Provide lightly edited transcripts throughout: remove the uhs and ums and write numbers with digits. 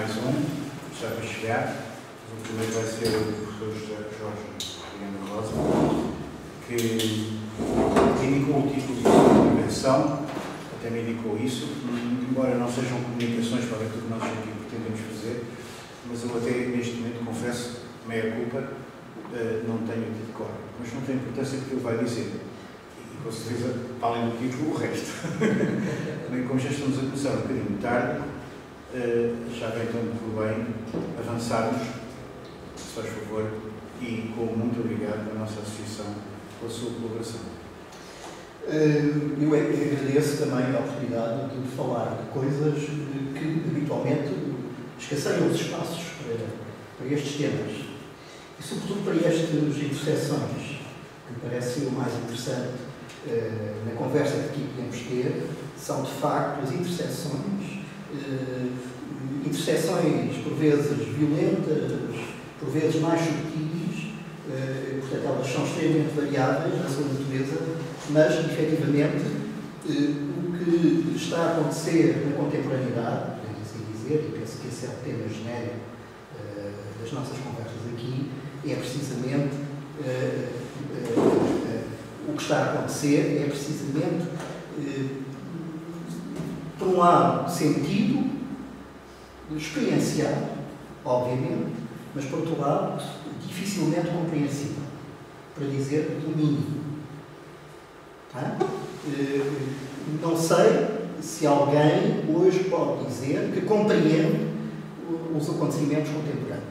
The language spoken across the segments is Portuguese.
mais um, já para chegar. O primeiro vai ser o professor Jorge Leandro Rosa, que indicou o título de invenção, até me indicou isso, embora não sejam comunicações para aquilo que nós aqui pretendemos fazer, mas eu até neste momento confesso, meia culpa, não tenho o de cor, mas não tem importância porque ele vai dizer, e com certeza, além do título, o resto. Como já estamos a começar um bocadinho tarde, já vem então por bem avançarmos, se faz favor, e com muito obrigado à nossa associação pela sua colaboração. Eu agradeço também a oportunidade de falar de coisas que habitualmente escasseiam os espaços para estes temas e sobretudo para estas intersecções que me parece o mais interessante na conversa que aqui podemos ter, são de facto as intersecções por vezes violentas, por vezes mais subtis, portanto elas são extremamente variáveis na sua natureza, mas efetivamente o que está a acontecer na contemporaneidade, podemos assim dizer, e penso que esse é o tema genérico das nossas conversas aqui, é precisamente o que está a acontecer, é precisamente por um lado sentido, experienciado, obviamente, mas por outro lado dificilmente compreensível, para dizer do mínimo. Tá? Não sei se alguém hoje pode dizer que compreende os acontecimentos contemporâneos.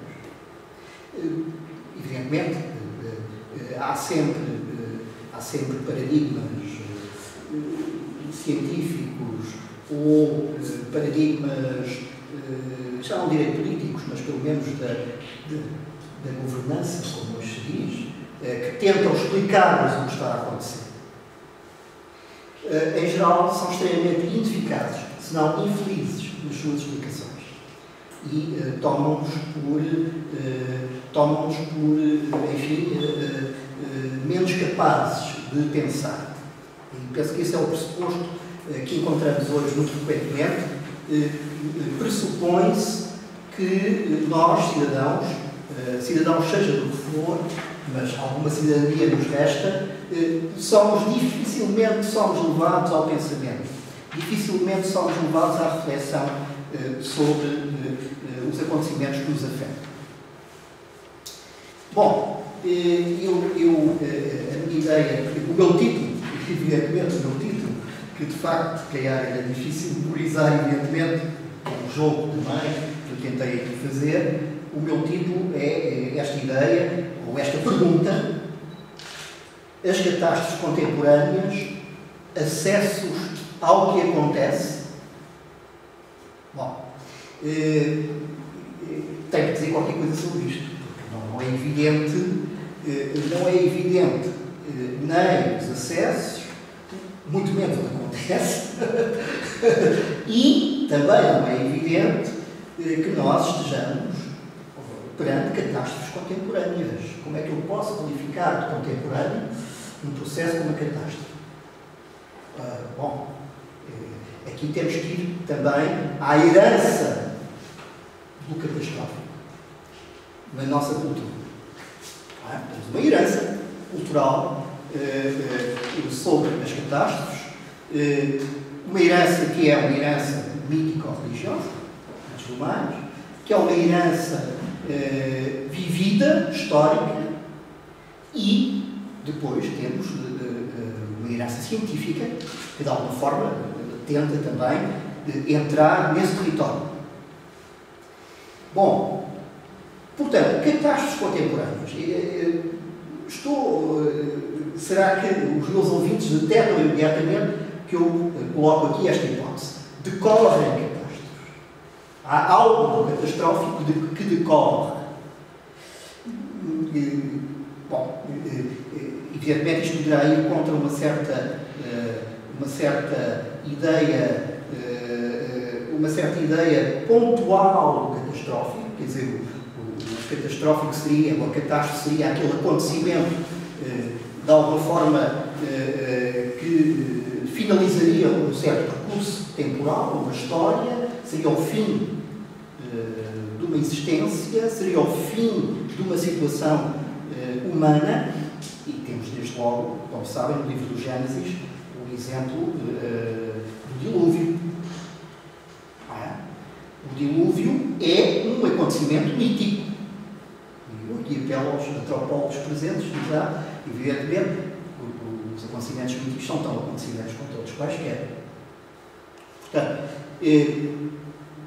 Evidentemente, há sempre paradigmas científicos ou paradigmas, já não direi políticos, mas pelo menos da governança, como hoje se diz, que tentam explicar-nos o que está a acontecer. Em geral, são extremamente ineficazes, se não infelizes nas suas explicações. E tomam-nos por, enfim, menos capazes de pensar. E penso que esse é o pressuposto que encontramos hoje muito frequentemente. Pressupõe-se que nós, cidadãos seja do que for, mas alguma cidadania nos resta, dificilmente somos levados ao pensamento, dificilmente somos levados à reflexão sobre os acontecimentos que nos afetam. Bom, a minha ideia, o meu título, evidentemente o meu título, que de facto, se calhar era difícil memorizar, evidentemente, um jogo também, que eu tentei aqui fazer, o meu título é esta ideia, ou esta pergunta: as catástrofes contemporâneas, acessos ao que acontece? Bom, tenho que dizer qualquer coisa sobre isto, porque não é evidente nem os acessos, muito menos o que acontece, e também não é evidente que nós estejamos perante catástrofes contemporâneas. Como é que eu posso qualificar de contemporâneo um processo como a catástrofe? Bom, aqui temos que ir também à herança do catastrófico na nossa cultura. Temos uma herança cultural sobre as catástrofes, uma herança que é uma herança mítico-religiosa, antes do mais, que é uma herança vivida, histórica, e depois temos uma herança científica que de alguma forma tenta também entrar nesse território. Bom, portanto, catástrofes contemporâneas. Será que os meus ouvintes detectam imediatamente que eu coloco aqui esta hipótese? Decorrem catástrofes. Há algo catastrófico que decorre. Bom, evidentemente isto poderá ir contra uma certa ideia pontual do catastrófico, quer dizer, o catastrófico seria, ou a catástrofe seria aquele acontecimento de alguma forma que finalizaria um certo percurso temporal, uma história, seria o fim de uma existência, seria o fim de uma situação humana, e temos desde logo, como sabem, no livro do Gênesis, o exemplo do dilúvio. O dilúvio é um acontecimento mítico. E eu aqui apelo aos antropólogos presentes, evidentemente, os acontecimentos míticos são tão acontecimentos quanto outros quaisquer. Portanto,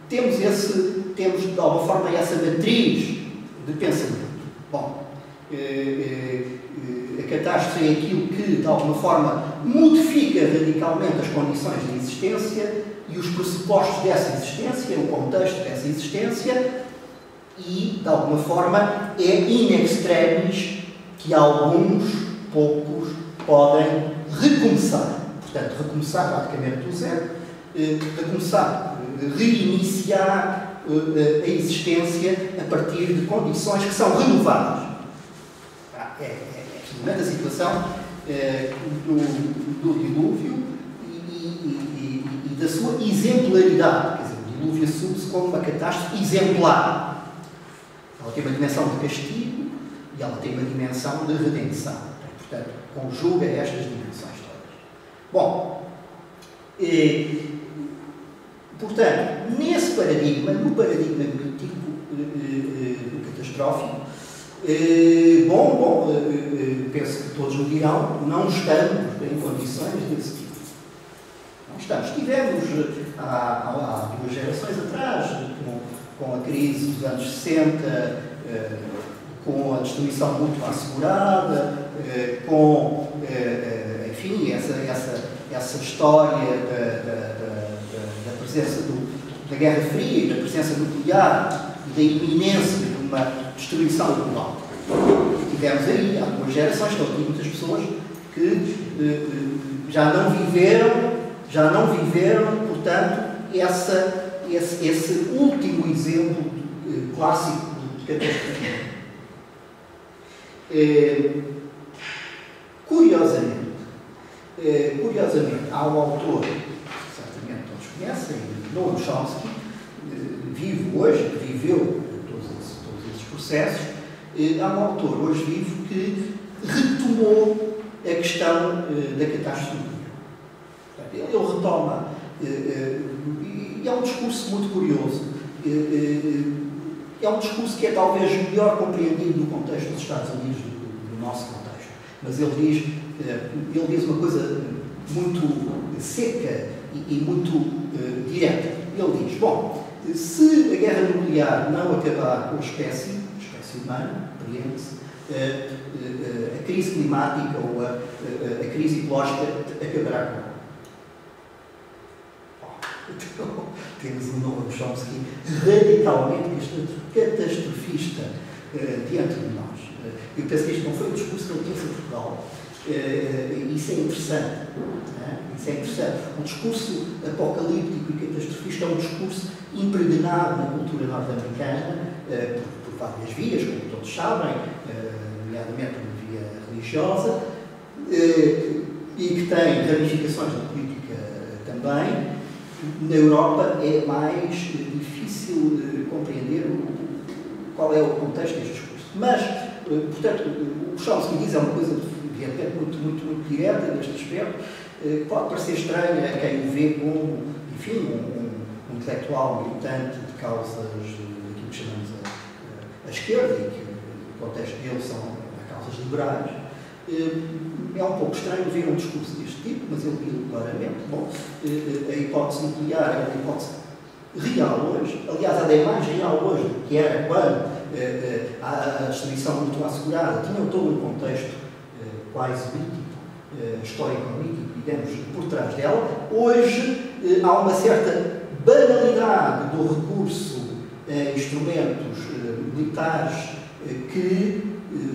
temos de alguma forma essa matriz de pensamento. Bom, a catástrofe é aquilo que de alguma forma modifica radicalmente as condições de existência e os pressupostos dessa existência, o contexto dessa existência, e de alguma forma é in extremis que alguns, poucos, podem recomeçar. Portanto, recomeçar praticamente do zero, reiniciar a existência a partir de condições que são renovadas. Precisamente a situação do dilúvio e da sua exemplaridade. Quer dizer, o dilúvio assume-se como uma catástrofe exemplar. Ela tem uma dimensão de castigo e ela tem uma dimensão de redenção. Portanto, conjuga estas dimensões todas. Bom, portanto, nesse paradigma, no paradigma mítico do catastrófico, penso que todos me dirão, não estamos em condições desse tipo. Não estamos. Tivemos há 2 gerações atrás, com a crise dos anos 60, com a destruição mútua assegurada, com, enfim, essa história da presença da Guerra Fria e da presença nuclear e da iminência de uma destruição global. Tivemos aí, há 2 gerações, estão aqui muitas pessoas que já não viveram, portanto, esse último exemplo clássico de catástrofe. Curiosamente, há um autor, que certamente todos conhecem, Noam Chomsky, vivo hoje, que viveu todos esses processos. Há um autor hoje vivo que retomou a questão da catástrofe nuclear. Ele retoma, e é um discurso muito curioso. É um discurso que é talvez melhor compreendido no contexto dos Estados Unidos do nosso contexto. Mas ele diz uma coisa muito seca e muito direta. Ele diz, bom, se a guerra nuclear não acabar com a espécie humana, compreende-se, a crise climática ou a crise ecológica acabará com ela. Então, temos um Noam Chomsky radicalmente catastrofista diante de nós. Eu penso que isto não foi um discurso que ele teve em Portugal. Isso é interessante. Isso é interessante. Um discurso apocalíptico e catastrofista é um discurso impregnado na cultura norte-americana por várias vias, como todos sabem, nomeadamente uma via religiosa, e que tem ramificações na política também. Na Europa é mais difícil compreender qual é o contexto deste discurso. Mas, portanto, o que Chomsky diz é uma coisa, evidentemente, muito direta neste aspecto, que pode parecer estranha a quem o vê como, enfim, um intelectual militante de causas daquilo que chamamos a esquerda, e que o contexto dele são causas liberais. É um pouco estranho ver um discurso deste tipo, mas ele diz claramente, bom, a hipótese nuclear é uma hipótese real hoje, aliás, ela é mais real hoje do que era quando a destruição muito assegurada tinha todo um contexto quase mítico, histórico-mítico, digamos, por trás dela. Hoje há uma certa banalidade do recurso a instrumentos militares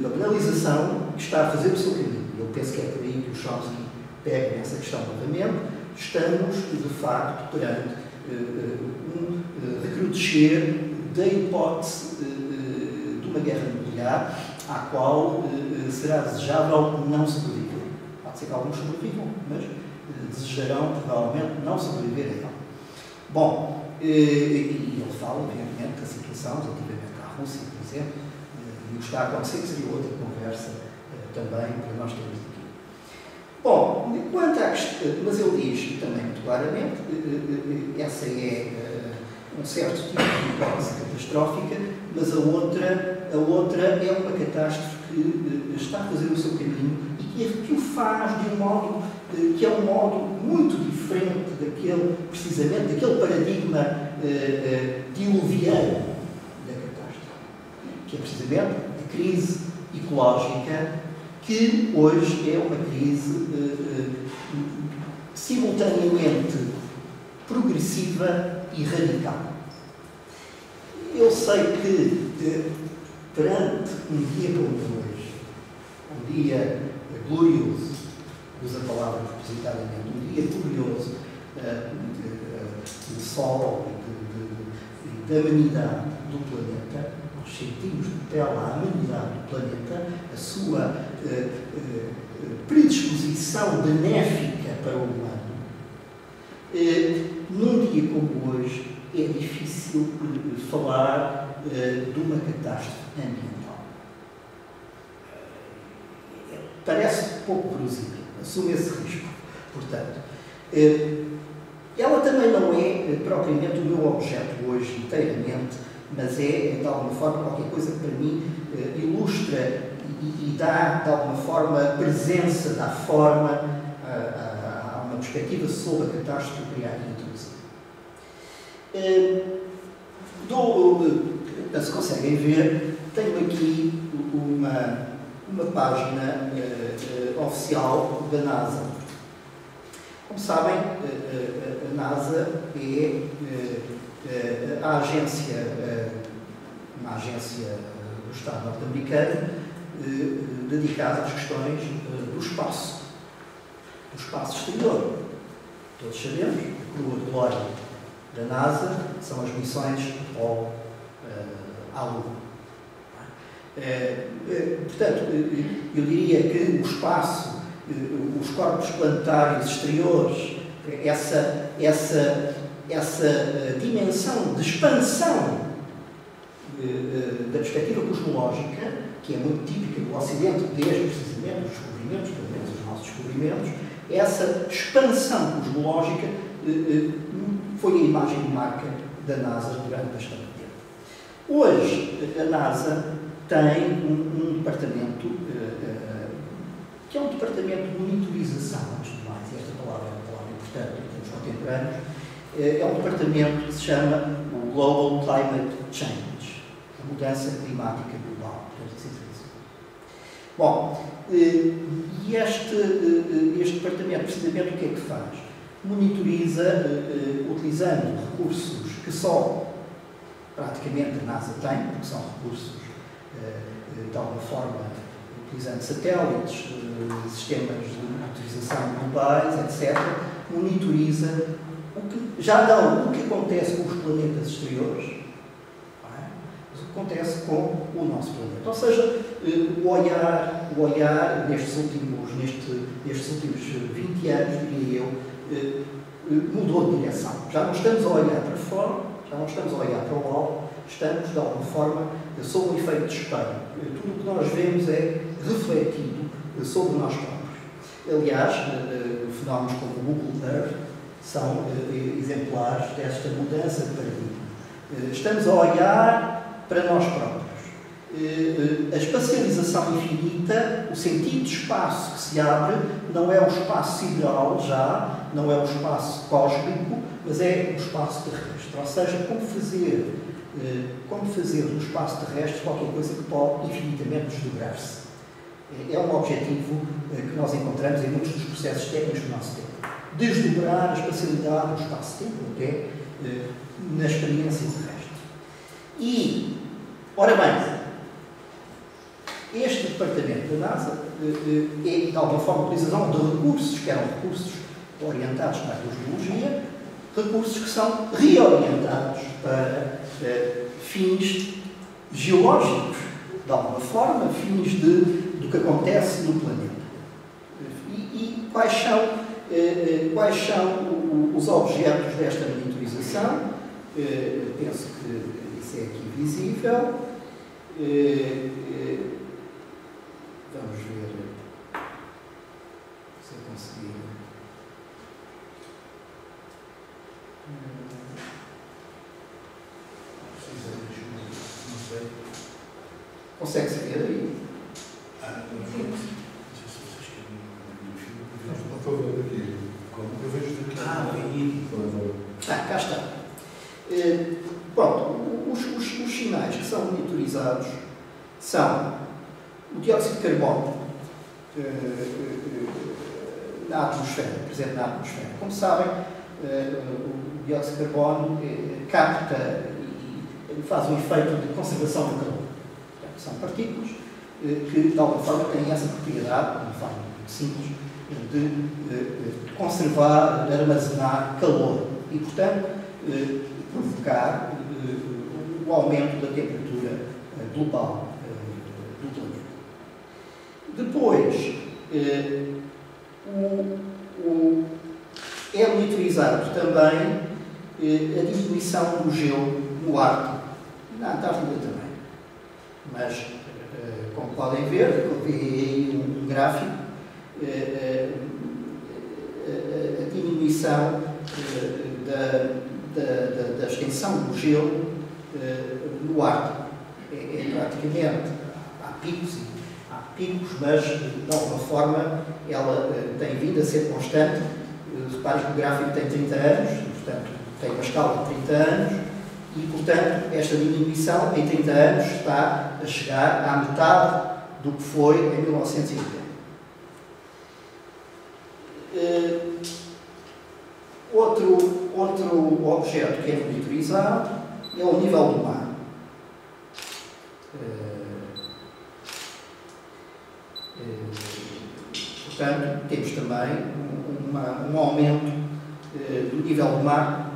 da banalização que está a fazer o seu caminho. Eu penso que é por aí que o Chomsky pega nessa questão novamente. Estamos, de facto, perante um recrudescer da hipótese de uma guerra nuclear à qual será desejável não sobreviver. Pode ser que alguns sobrevivam, mas desejarão provavelmente não sobreviver a ela. Bom, e ele fundamental, obviamente, a situação relativamente à Rússia, por exemplo, e o que está a acontecer, que seria outra conversa também para nós termos aqui. Bom, quanto à questão, mas ele diz também muito claramente, essa é um certo tipo de hipótese catastrófica, mas a outra é uma catástrofe que está a fazer o seu caminho e que o faz de um modo que é um modo muito diferente precisamente daquele paradigma diluviano da catástrofe, que é precisamente a crise ecológica, que hoje é uma crise simultaneamente progressiva e radical. Eu sei que perante um dia como hoje, um dia glorioso, usa a palavra propositadamente, um dia glorioso de sol e da amenidade do planeta, nós sentimos de pele a amenidade do planeta, a sua predisposição benéfica para o humano. Num dia como hoje, é difícil falar de uma catástrofe ambiental. Parece pouco plausível, assume esse risco. Portanto, ela também não é propriamente o meu objeto hoje inteiramente, mas é, de alguma forma, qualquer coisa que para mim ilustra e dá, de alguma forma, presença, dá forma a uma perspectiva sobre a catástrofe que eu queria aqui introduzir. Se conseguem ver, tenho aqui uma página oficial da NASA. Como sabem, a NASA é uma agência do Estado norte-americano dedicada às questões do espaço exterior. Todos sabemos, a crua de glória da NASA são as missões Apollo à Lua. Portanto, eu diria que o espaço, os corpos planetários exteriores, essa dimensão de expansão da perspectiva cosmológica, que é muito típica do Ocidente, desde precisamente os descobrimentos, pelo menos os nossos descobrimentos, essa expansão cosmológica foi a imagem de marca da NASA durante bastante tempo. Hoje, a NASA tem um departamento que é um departamento de monitorização, antes de mais, e esta palavra é uma palavra importante em termos contemporâneos, é um departamento que se chama o Global Climate Change, a mudança climática global, podemos assim dizer. Bom, e este departamento, precisamente, o que é que faz? Monitoriza, utilizando recursos que só praticamente a NASA tem, porque são recursos de alguma forma, utilizando satélites, sistemas de monitorização globais, etc., monitoriza já não o que acontece com os planetas exteriores, mas o que acontece com o nosso planeta. Ou seja, o olhar nestes últimos 20 anos, diria eu, mudou de direção. Já não estamos a olhar para fora, já não estamos a olhar para o alto, estamos, de alguma forma, sob um efeito de espelho. Tudo o que nós vemos é refletido sobre nós próprios. Aliás, fenómenos como o Google Earth são exemplares desta mudança de paradigma. Estamos a olhar para nós próprios. A espacialização infinita, o sentido de espaço que se abre, não é o espaço sideral já, não é o espaço cósmico, mas é o espaço terrestre. Ou seja, como fazer do espaço terrestre qualquer coisa que pode infinitamente desdobrar-se. É um objetivo que nós encontramos em muitos dos processos técnicos do nosso tempo. Desdobrar a espacialidade do espaço-tempo, até na experiência terrestre. E, ora bem, este departamento da NASA é, de alguma forma, a utilização de recursos, que eram recursos orientados para a cosmologia, recursos que são reorientados para fins geológicos, de alguma forma, fins do que acontece no planeta. E quais são os objetos desta monitorização? penso que isso é aqui visível. Vamos ver se eu conseguir. Não sei. Consegue-se ver aí? Não sei se vocês querem. Estou a ver aqui. Eu vejo daqui. Cá está. Pronto, os sinais que são monitorizados são o dióxido de carbono na atmosfera, presente na atmosfera. Como sabem, o dióxido de carbono capta e faz um efeito de conservação do calor. Portanto, são partículas que, de alguma forma, têm essa propriedade, de uma forma muito simples, de conservar, de armazenar calor e, portanto, provocar o aumento da temperatura global do planeta. Depois, é monitorizado também a diminuição do gelo no Ártico e na Antártida também. Mas, como podem ver, eu vi aí um gráfico, a diminuição da extensão do gelo no Ártico. É praticamente, há picos, mas de alguma forma ela tem vindo a ser constante. Reparem que o gráfico tem 30 anos, portanto tem uma escala de 30 anos e, portanto, esta diminuição em 30 anos está a chegar à metade do que foi em 1980. Outro objeto que é monitorizado é o nível do mar. Portanto, temos também um aumento do nível do mar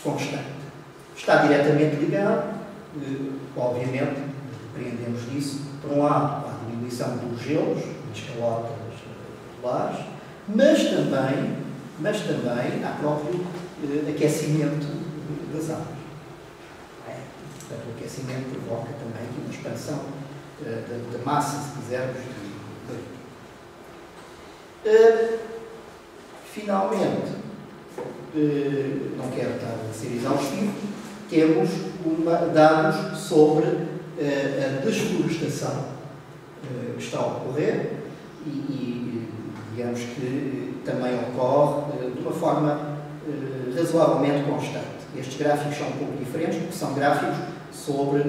constante. Está diretamente ligado, obviamente, depreendemos disso, por um lado, à diminuição dos gelos, das calotas polares, mas também ao próprio aquecimento das águas. Portanto, o aquecimento provoca também uma expansão da massa, se quisermos, finalmente, não quero estar a ser exaustivo, temos dados sobre a desflorestação que está a ocorrer e digamos que também ocorre de uma forma razoavelmente constante. Estes gráficos são um pouco diferentes, porque são gráficos sobre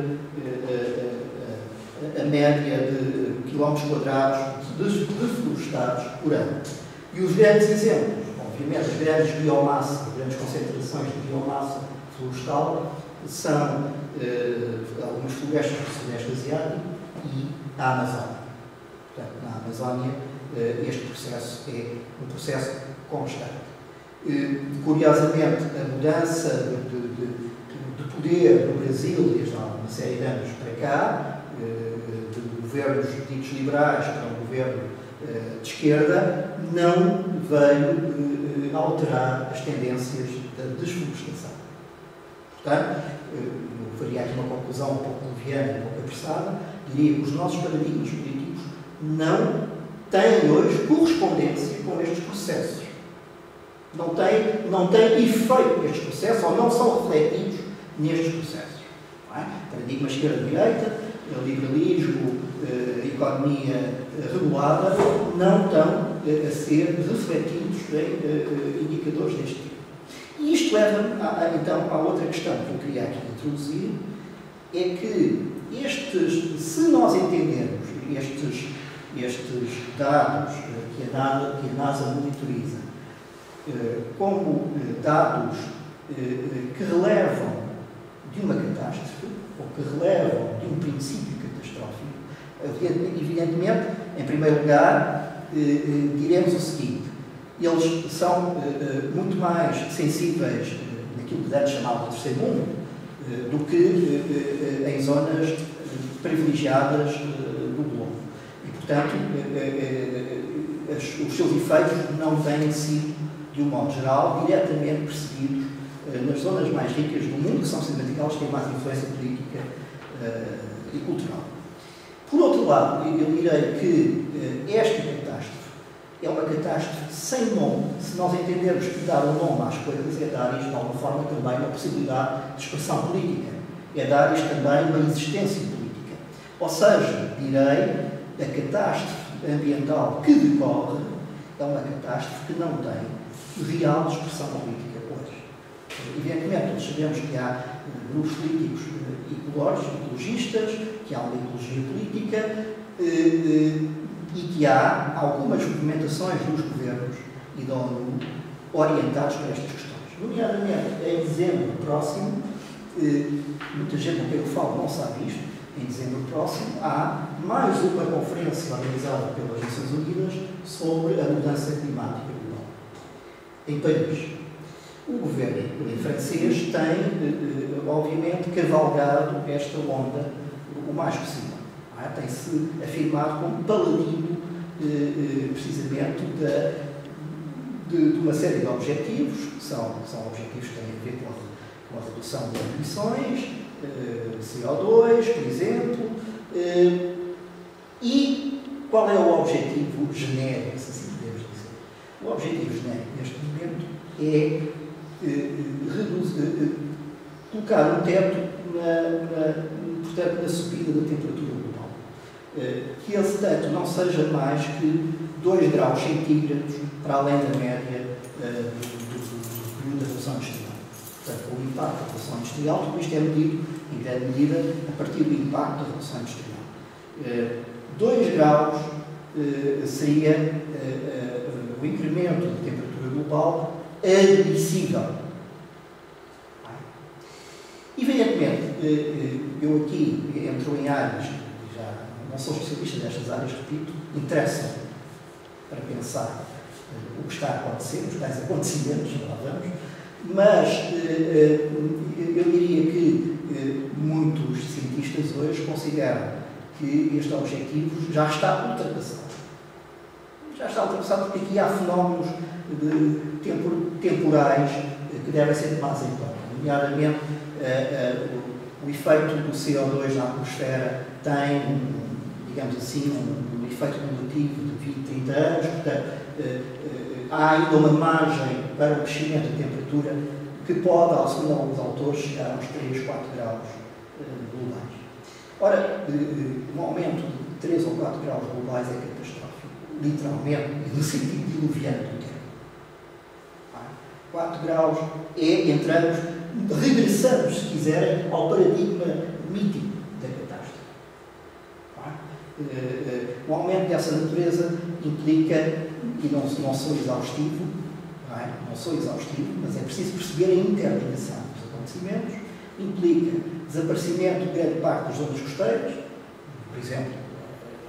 a média de quilómetros quadrados deflorestados por ano. E os grandes exemplos, obviamente, as grandes biomassas, as grandes concentrações de biomassa florestal são algumas florestas do Sudeste Asiático e a Amazónia. Portanto, na Amazónia, este processo é um processo constante. Curiosamente, a mudança de poder no Brasil, desde há uma série de anos para cá, de governos ditos liberais para um governo de esquerda, não veio alterar as tendências da desflorestação. Portanto, eu faria aqui uma conclusão um pouco leviana e um pouco apressada, diria que os nossos paradigmas políticos não têm hoje correspondência com estes processos. Não têm efeito nestes processos, ou não são refletidos nestes processos. Não é? Paradigma esquerda-direita, liberalismo, economia regulada, não estão a ser refletidos em indicadores deste tipo. E isto leva-me, então, à outra questão que eu queria aqui introduzir, é que se nós entendermos estes dados que a NASA monitoriza como dados que relevam de uma catástrofe, ou que relevam de um princípio catastrófico, evidentemente, em primeiro lugar, diremos o seguinte: eles são muito mais sensíveis naquilo que antes chamava de terceiro mundo do que em zonas privilegiadas do globo. E, portanto, os seus efeitos não têm sido, de um modo geral, diretamente percebidos nas zonas mais ricas do mundo, que são precisamente aquelas que têm mais influência política e cultural. Por outro lado, eu direi que esta catástrofe é uma catástrofe sem nome, se nós entendermos que dar um nome às coisas é dar isto de alguma forma também uma possibilidade de expressão política, é dar isto também uma existência política. Ou seja, direi, a catástrofe ambiental que decorre é uma catástrofe que não tem real expressão política hoje. Evidentemente, todos sabemos que há grupos políticos ecológicos, ecologistas, que há uma ecologia política e que há algumas movimentações dos governos e da ONU orientados para estas questões. Nomeadamente, em dezembro próximo, muita gente com quem eu falo não sabe isto, em dezembro próximo há mais uma conferência organizada pelas Nações Unidas sobre a mudança climática global, em Paris. O governo francês tem, obviamente, cavalgado esta onda o mais possível. Tem-se afirmado como paladino, precisamente, de uma série de objetivos, que são objetivos que têm a ver com a redução de emissões, CO2, por exemplo, e qual é o objetivo genérico, se assim podemos dizer? O objetivo genérico, neste momento, é colocar um teto portanto, na subida da temperatura global. Que esse teto não seja mais que 2 graus centígrados para além da média do período da Revolução Industrial. Portanto, o impacto da Revolução Industrial, tudo isto é medido, em grande medida, a partir do impacto da Revolução Industrial. 2 graus seria o incremento da temperatura global admissível. Evidentemente, eu aqui entro em áreas, já não sou especialista nestas áreas, repito, interessam para pensar o que está a acontecer, os tais acontecimentos, lá vamos, mas eu diria que muitos cientistas hoje consideram que este objetivo já está ultrapassado. Já está ultrapassado porque aqui há fenómenos temporais que devem ser tomados em conta. Nomeadamente, o efeito do CO2 na atmosfera tem, digamos assim, um efeito cumulativo de 20, 30 anos, portanto, há ainda uma margem para o crescimento da temperatura que pode, segundo alguns autores, chegar aos 3, 4 graus globais. Ora, um aumento de 3 ou 4 graus globais é catastrófico, literalmente, no sentido diluviano do termo. 4 graus regressamos, se quiserem, ao paradigma mítico da catástrofe. O aumento dessa natureza implica, e não sou exaustivo, mas é preciso perceber a interligação dos acontecimentos, implica desaparecimento de grande parte das zonas costeiras. Por exemplo,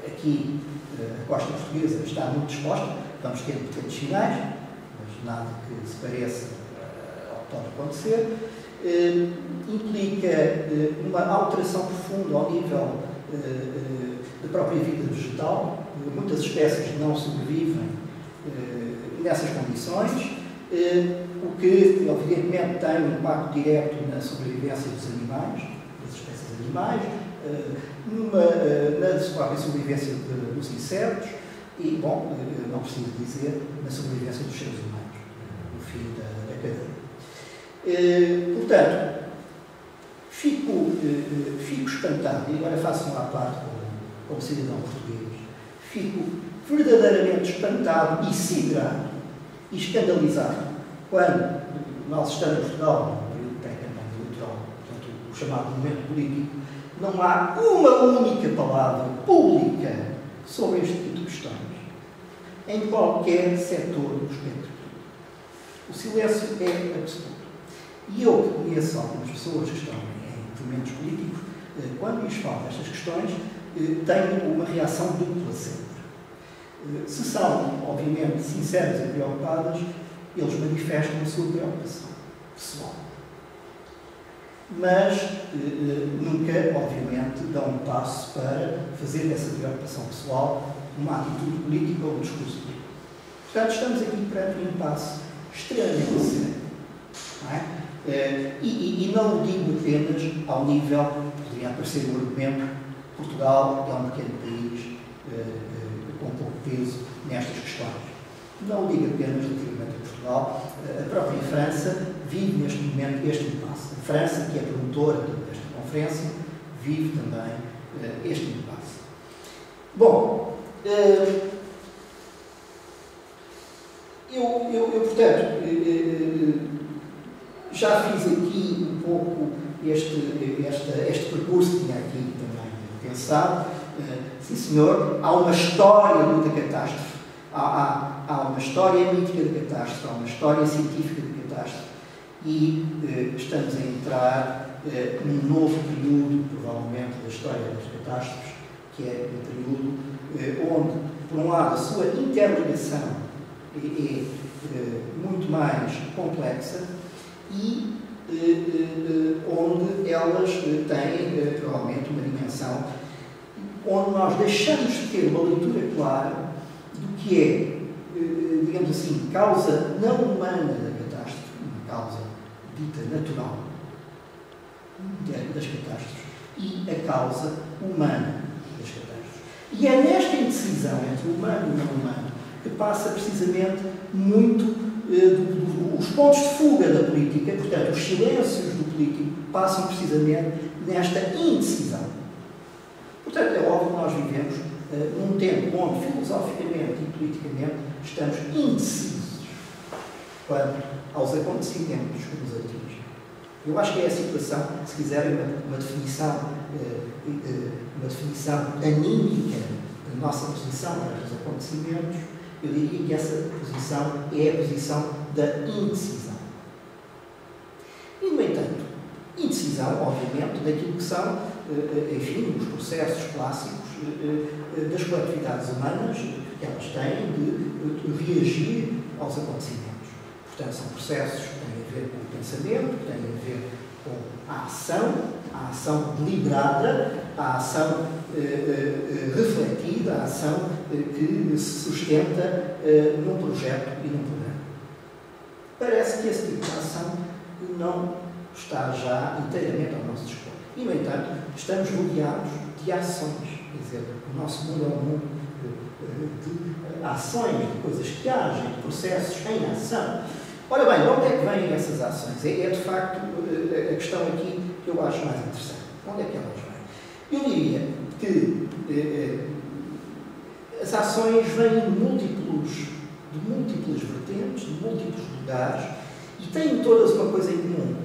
aqui a costa portuguesa está muito exposta, vamos ter pequenos sinais, mas nada que se pareça ao que pode acontecer. Implica uma alteração profunda ao nível da própria vida vegetal. Muitas espécies não sobrevivem nessas condições, o que, evidentemente, tem um impacto direto na sobrevivência dos animais, das espécies animais, na própria sobrevivência dos insetos e, bom, não preciso dizer, na sobrevivência dos seres humanos, no fim da cadeia. Portanto, fico espantado, e agora faço uma parte como cidadão português, fico verdadeiramente espantado e siderado e escandalizado quando nós estamos em Portugal, no período pré-campanha eleitoral, portanto, o chamado momento político, não há uma única palavra pública sobre este tipo de questões, em qualquer setor do espectro. O silêncio é absoluto. E eu que conheço algumas pessoas que estão em movimentos políticos, quando lhes falo destas questões, tenho uma reação dupla sempre. Se são, obviamente, sinceras e preocupadas, eles manifestam a sua preocupação pessoal. Mas nunca, obviamente, dão um passo para fazer dessa preocupação pessoal uma atitude política ou um discurso político. Portanto, estamos aqui perante um impasse extremamente sério. Não é? E não o digo apenas ao nível, poderia aparecer o argumento, Portugal é um pequeno país com pouco peso nestas questões. Não o digo apenas relativamente a Portugal, a própria França vive neste momento este impasse. A França, que é promotora desta conferência, vive também este impasse. Bom, eu portanto, já fiz aqui um pouco este percurso que tinha aqui também pensado. Sim, senhor, há uma história da catástrofe, há uma história mítica da catástrofe, há uma história científica da catástrofe e estamos a entrar num novo período, provavelmente, da história das catástrofes, que é um período onde, por um lado, a sua interligação é muito mais complexa e onde elas têm, provavelmente, uma dimensão onde nós deixamos de ter uma leitura clara do que é, digamos assim, causa não humana da catástrofe, uma causa dita natural das catástrofes, e a causa humana das catástrofes. E é nesta indecisão entre o humano e o não humano que passa precisamente muito os pontos de fuga da política, portanto, os silêncios do político passam precisamente nesta indecisão. Portanto, é óbvio que nós vivemos num tempo onde, filosoficamente e politicamente, estamos indecisos quanto aos acontecimentos que nos atingem. Eu acho que é a situação, se quiserem, uma definição anímica da nossa posição para os acontecimentos. Eu diria que essa posição é a posição da indecisão. E, no entanto, indecisão, obviamente, daquilo que são, enfim, os processos clássicos das coletividades humanas que elas têm de reagir aos acontecimentos. Portanto, são processos que têm a ver com o pensamento, que têm a ver com a ação deliberada, a ação refletida, a ação que se sustenta num projeto e num programa. Parece que esse tipo de ação não está já inteiramente ao nosso dispor. E, no entanto, estamos rodeados de ações. Quer dizer, o nosso mundo é um mundo de ações, de coisas que agem, de processos em ação. Ora bem, de onde é que vêm essas ações? É de facto a questão aqui que eu acho mais interessante. Onde é que elas vêm? Eu diria que as ações vêm de múltiplas vertentes, de múltiplos lugares, e têm todas uma coisa em comum,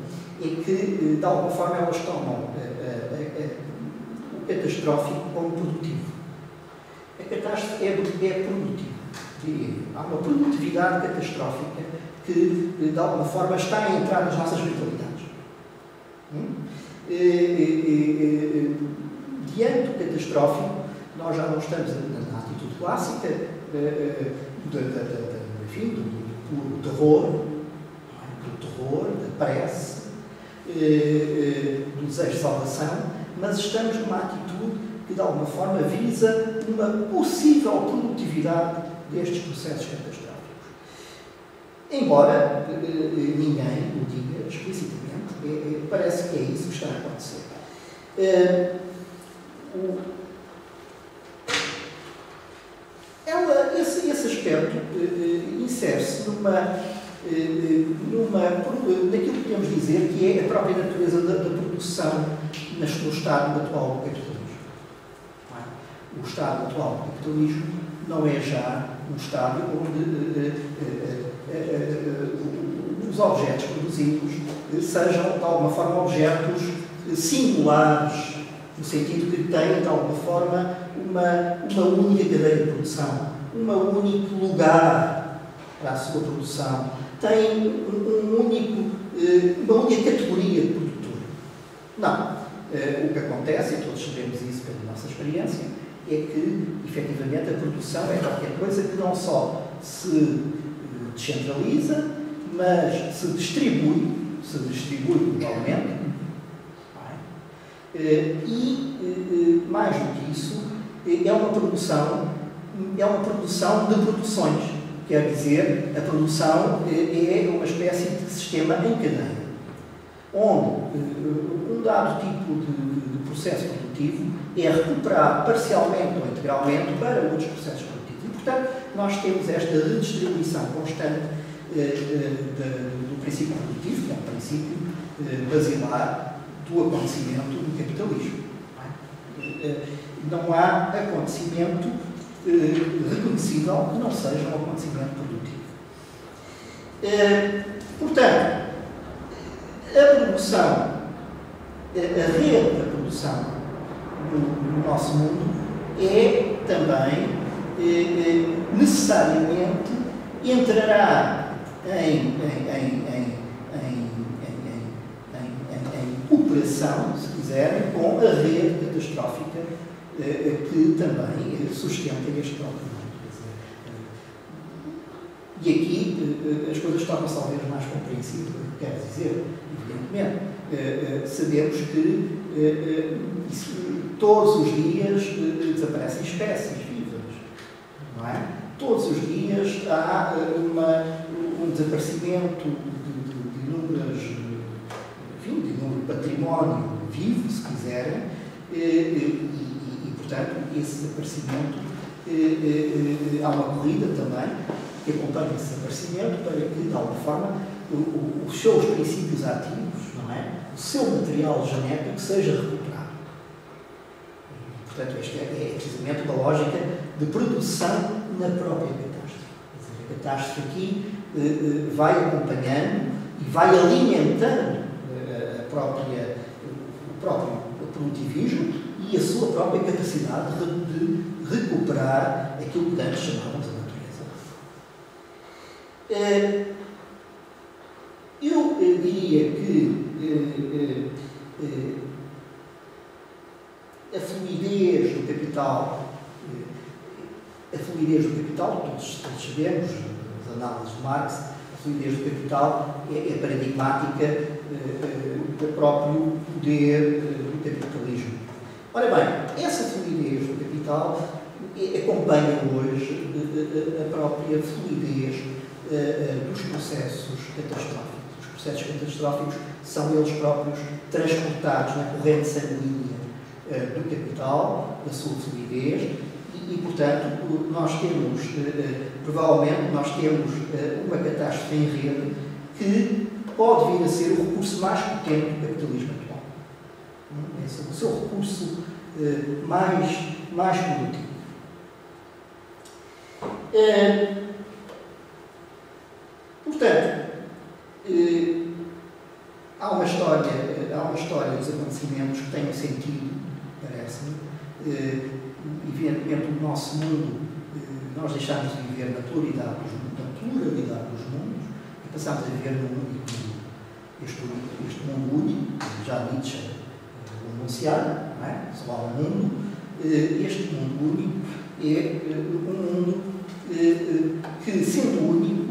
é que, de alguma forma, elas tomam o catastrófico como produtivo. A catástrofe é produtiva, diria eu. Há uma produtividade catastrófica que, de alguma forma, está a entrar nas nossas mentalidades. Diante do catastrófico, nós já não estamos na atitude clássica do terror, da prece, do desejo de salvação, mas estamos numa atitude que, de alguma forma, visa uma possível produtividade destes processos catastróficos. Embora ninguém o diga explicitamente, parece que é isso que está a acontecer. Esse aspecto insere-se naquilo que podemos dizer que é a própria natureza da produção no estado atual do capitalismo. O estado atual do capitalismo não é já um estado onde os objetos produzidos sejam, de alguma forma, objetos singulares, no sentido que têm, de alguma forma, uma única cadeia de produção, um único lugar para a sua produção, tem uma única categoria de produtor. Não. O que acontece, e todos sabemos isso pela nossa experiência, é que, efetivamente, a produção é qualquer coisa que não só se descentraliza, mas se distribui globalmente. E, mais do que isso, é uma produção de produções. Quer dizer, a produção é uma espécie de sistema em cadeia. onde um dado tipo de processo produtivo é recuperado parcialmente ou integralmente para outros processos produtivos. E, portanto, nós temos esta redistribuição constante do princípio produtivo, que é um princípio basilar do acontecimento do capitalismo. Não há acontecimento reconhecível que não seja um acontecimento produtivo. Portanto, a produção, a rede da produção no nosso mundo é também necessariamente entrará em operação, se quiserem, com a rede catastrófica que também sustenta este próprio mundo. E aqui as coisas tornam-se talvez mais compreensíveis, o que quero dizer, evidentemente. Sabemos que todos os dias desaparecem espécies vivas, não é? Todos os dias há um desaparecimento de inúmero património vivo, se quiserem, e, portanto, esse desaparecimento, há uma corrida também que acompanha esse desaparecimento para que, de alguma forma, os seus princípios ativos, não é? O seu material genético seja recuperado. Portanto, esta é precisamente uma lógica de produção na própria catástrofe. Quer dizer, a catástrofe aqui vai acompanhando e vai alimentando o próprio produtivismo e a sua própria capacidade de recuperar aquilo que antes chamávamos a natureza. Eu diria que a fluidez do capital, todos sabemos, as análises de Marx, a fluidez do capital é paradigmática do próprio poder do capitalismo. Ora bem, essa fluidez do capital acompanha hoje a própria fluidez dos processos catastróficos. Os processos catastróficos são eles próprios transportados na corrente sanguínea do capital, da sua fluidez, e portanto, provavelmente, nós temos uma catástrofe em rede que pode vir a ser o recurso mais potente do capitalismo atual. É o seu recurso mais produtivo. Portanto, há uma história dos acontecimentos que tem um sentido, parece-me. Evidentemente, o nosso mundo, nós deixámos de viver na pluralidade dos mundos e passámos a viver num único mundo. Este mundo único, já Nietzsche o enunciado, não é? Só há um mundo. Este mundo único é um mundo que, sendo único,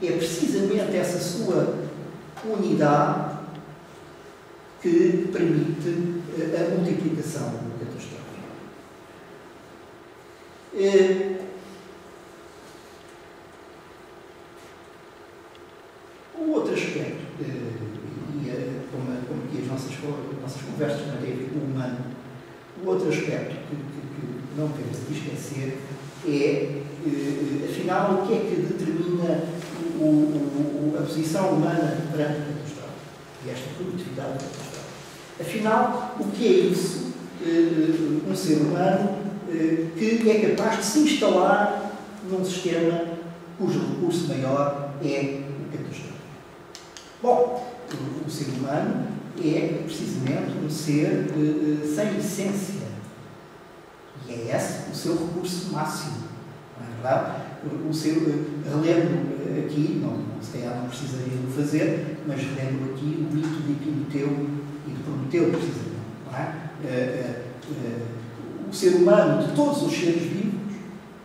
é precisamente essa sua unidade que permite a multiplicação do catastrófico. O outro aspecto, como aqui as nossas conversas não têm a ver com o humano, o outro aspecto que não temos de esquecer é, afinal, o que é que determina a posição humana perante a catástrofe e esta produtividade da catástrofe. Afinal, o que é isso? Um ser humano que é capaz de se instalar num sistema cujo recurso maior é o catastrófico. Bom, o ser humano é precisamente um ser sem essência. E é esse o seu recurso máximo. Não é verdade? Relembro aqui, se calhar não precisaria de fazer, mas relembro aqui o mito de Epimeteu e de Prometeu, precisamente. Não é? O ser humano, de todos os seres vivos,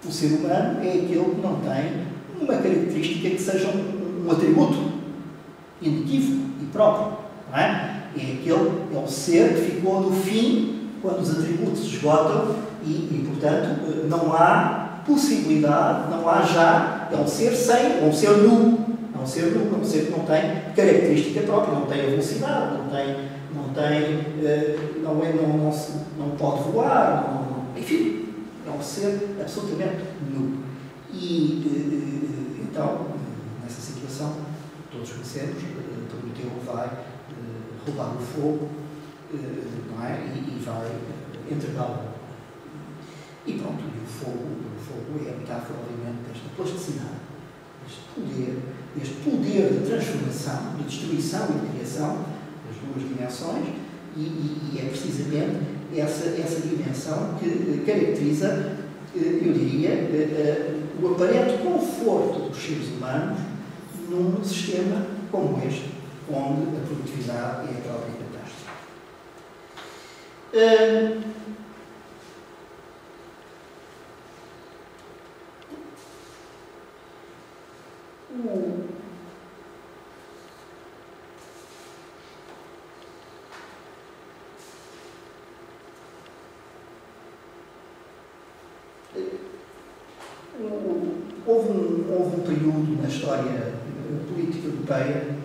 o ser humano é aquele que não tem uma característica que seja um atributo inequívoco e próprio. Não é? É o ser que ficou no fim, quando os atributos se esgotam e portanto, não há possibilidade, não há já, é um ser sem, é um ser nu, não um ser nulo, um ser que não tem característica própria, não tem a velocidade, não pode voar, enfim, é um ser absolutamente nulo. E então, nessa situação, todos conhecemos, Prometeu vai roubar o fogo, não é? E vai entregá-lo. E pronto, o fogo é a metáfora, obviamente, desta plasticidade, deste poder de transformação, de destruição e de criação, das duas dimensões, e é precisamente essa dimensão que caracteriza, eu diria, o aparente conforto dos seres humanos num sistema como este, onde a produtividade é a própria catástrofe. Houve um período na história política europeia,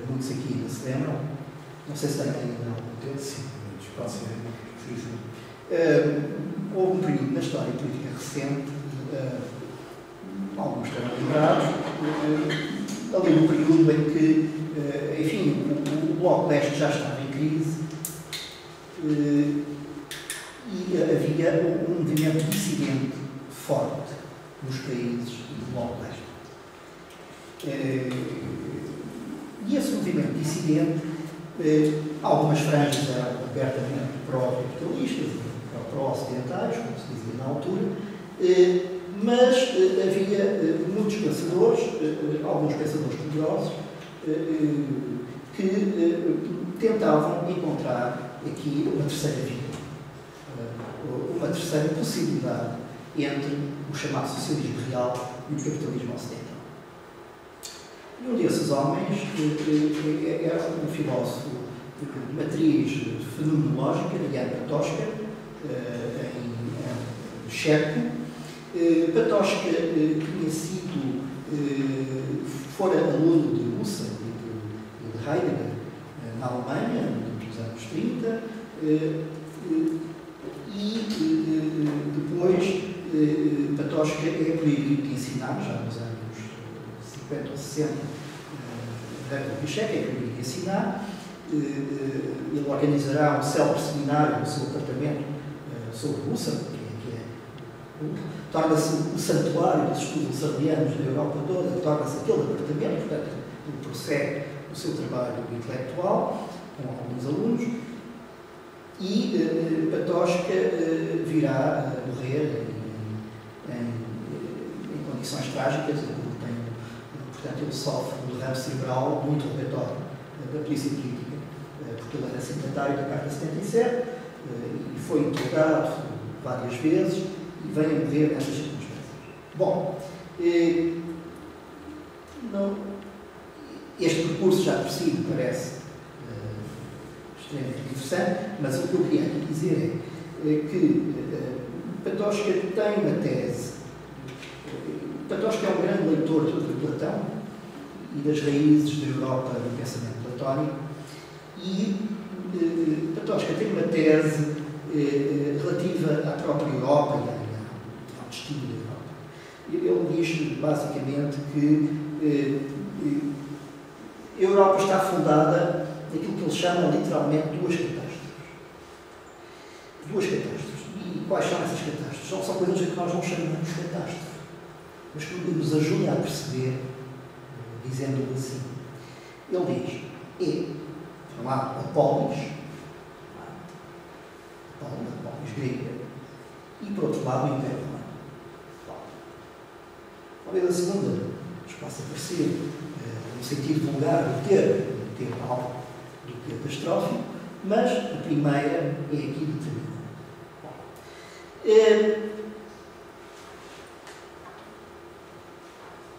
muitos aqui ainda se lembram, não sei se têm ainda algum tempo. Sim, pode ser. Houve um período na história política recente, alguns terão lembrados, ali no período em que, enfim, o Bloco de Leste já estava em crise e havia um movimento dissidente forte nos países do Bloco de Leste. E esse movimento dissidente, algumas franjas eram abertamente pró-capitalistas, pró-ocidentais, como se dizia na altura, mas havia muitos pensadores, alguns pensadores poderosos, que tentavam encontrar aqui uma terceira via, uma terceira possibilidade entre o chamado socialismo real e o capitalismo ocidental. E um desses homens era um filósofo de matriz fenomenológica, Jan Patočka, em checo. Patočka tinha sido, fora aluno de Husserl e de Heidegger na Alemanha, nos anos 30, e depois Patočka é proibido de ensinar, já nos anos 50 ou 60, da República Checa, é proibido de ensinar. Ele organizará um célebre seminário no seu apartamento sobre Husserl, torna-se o santuário dos estudos husserlianos da Europa toda, torna-se aquele apartamento, portanto, ele prossegue o seu trabalho intelectual com alguns alunos, e Patočka virá a morrer em condições trágicas. Portanto, ele sofre um derrame cerebral muito interrogatório da polícia política, porque ele era signatário da Carta 77 e foi interrogado várias vezes e veio a morrer nessas circunstâncias. Bom, este percurso já por si me parece extremamente interessante, mas o que eu queria aqui dizer é que Patočka tem uma tese. Patočka é um grande leitor de Platão e das raízes da Europa do pensamento platónico, e Patočka tem uma tese relativa à própria Europa e ao destino da Europa. Ele diz basicamente que a Europa está fundada naquilo que ele chama literalmente duas catástrofes. Duas catástrofes. E quais são essas catástrofes? São coisas que nós não chamamos de catástrofe, mas que nos ajuda a perceber, dizendo assim. Ele diz, por um lado, a polis grega, e por outro lado, o Império Romano. Talvez a segunda nos possa parecer, no sentido vulgar do termo algo do que catastrófico, mas a primeira é aqui determinada.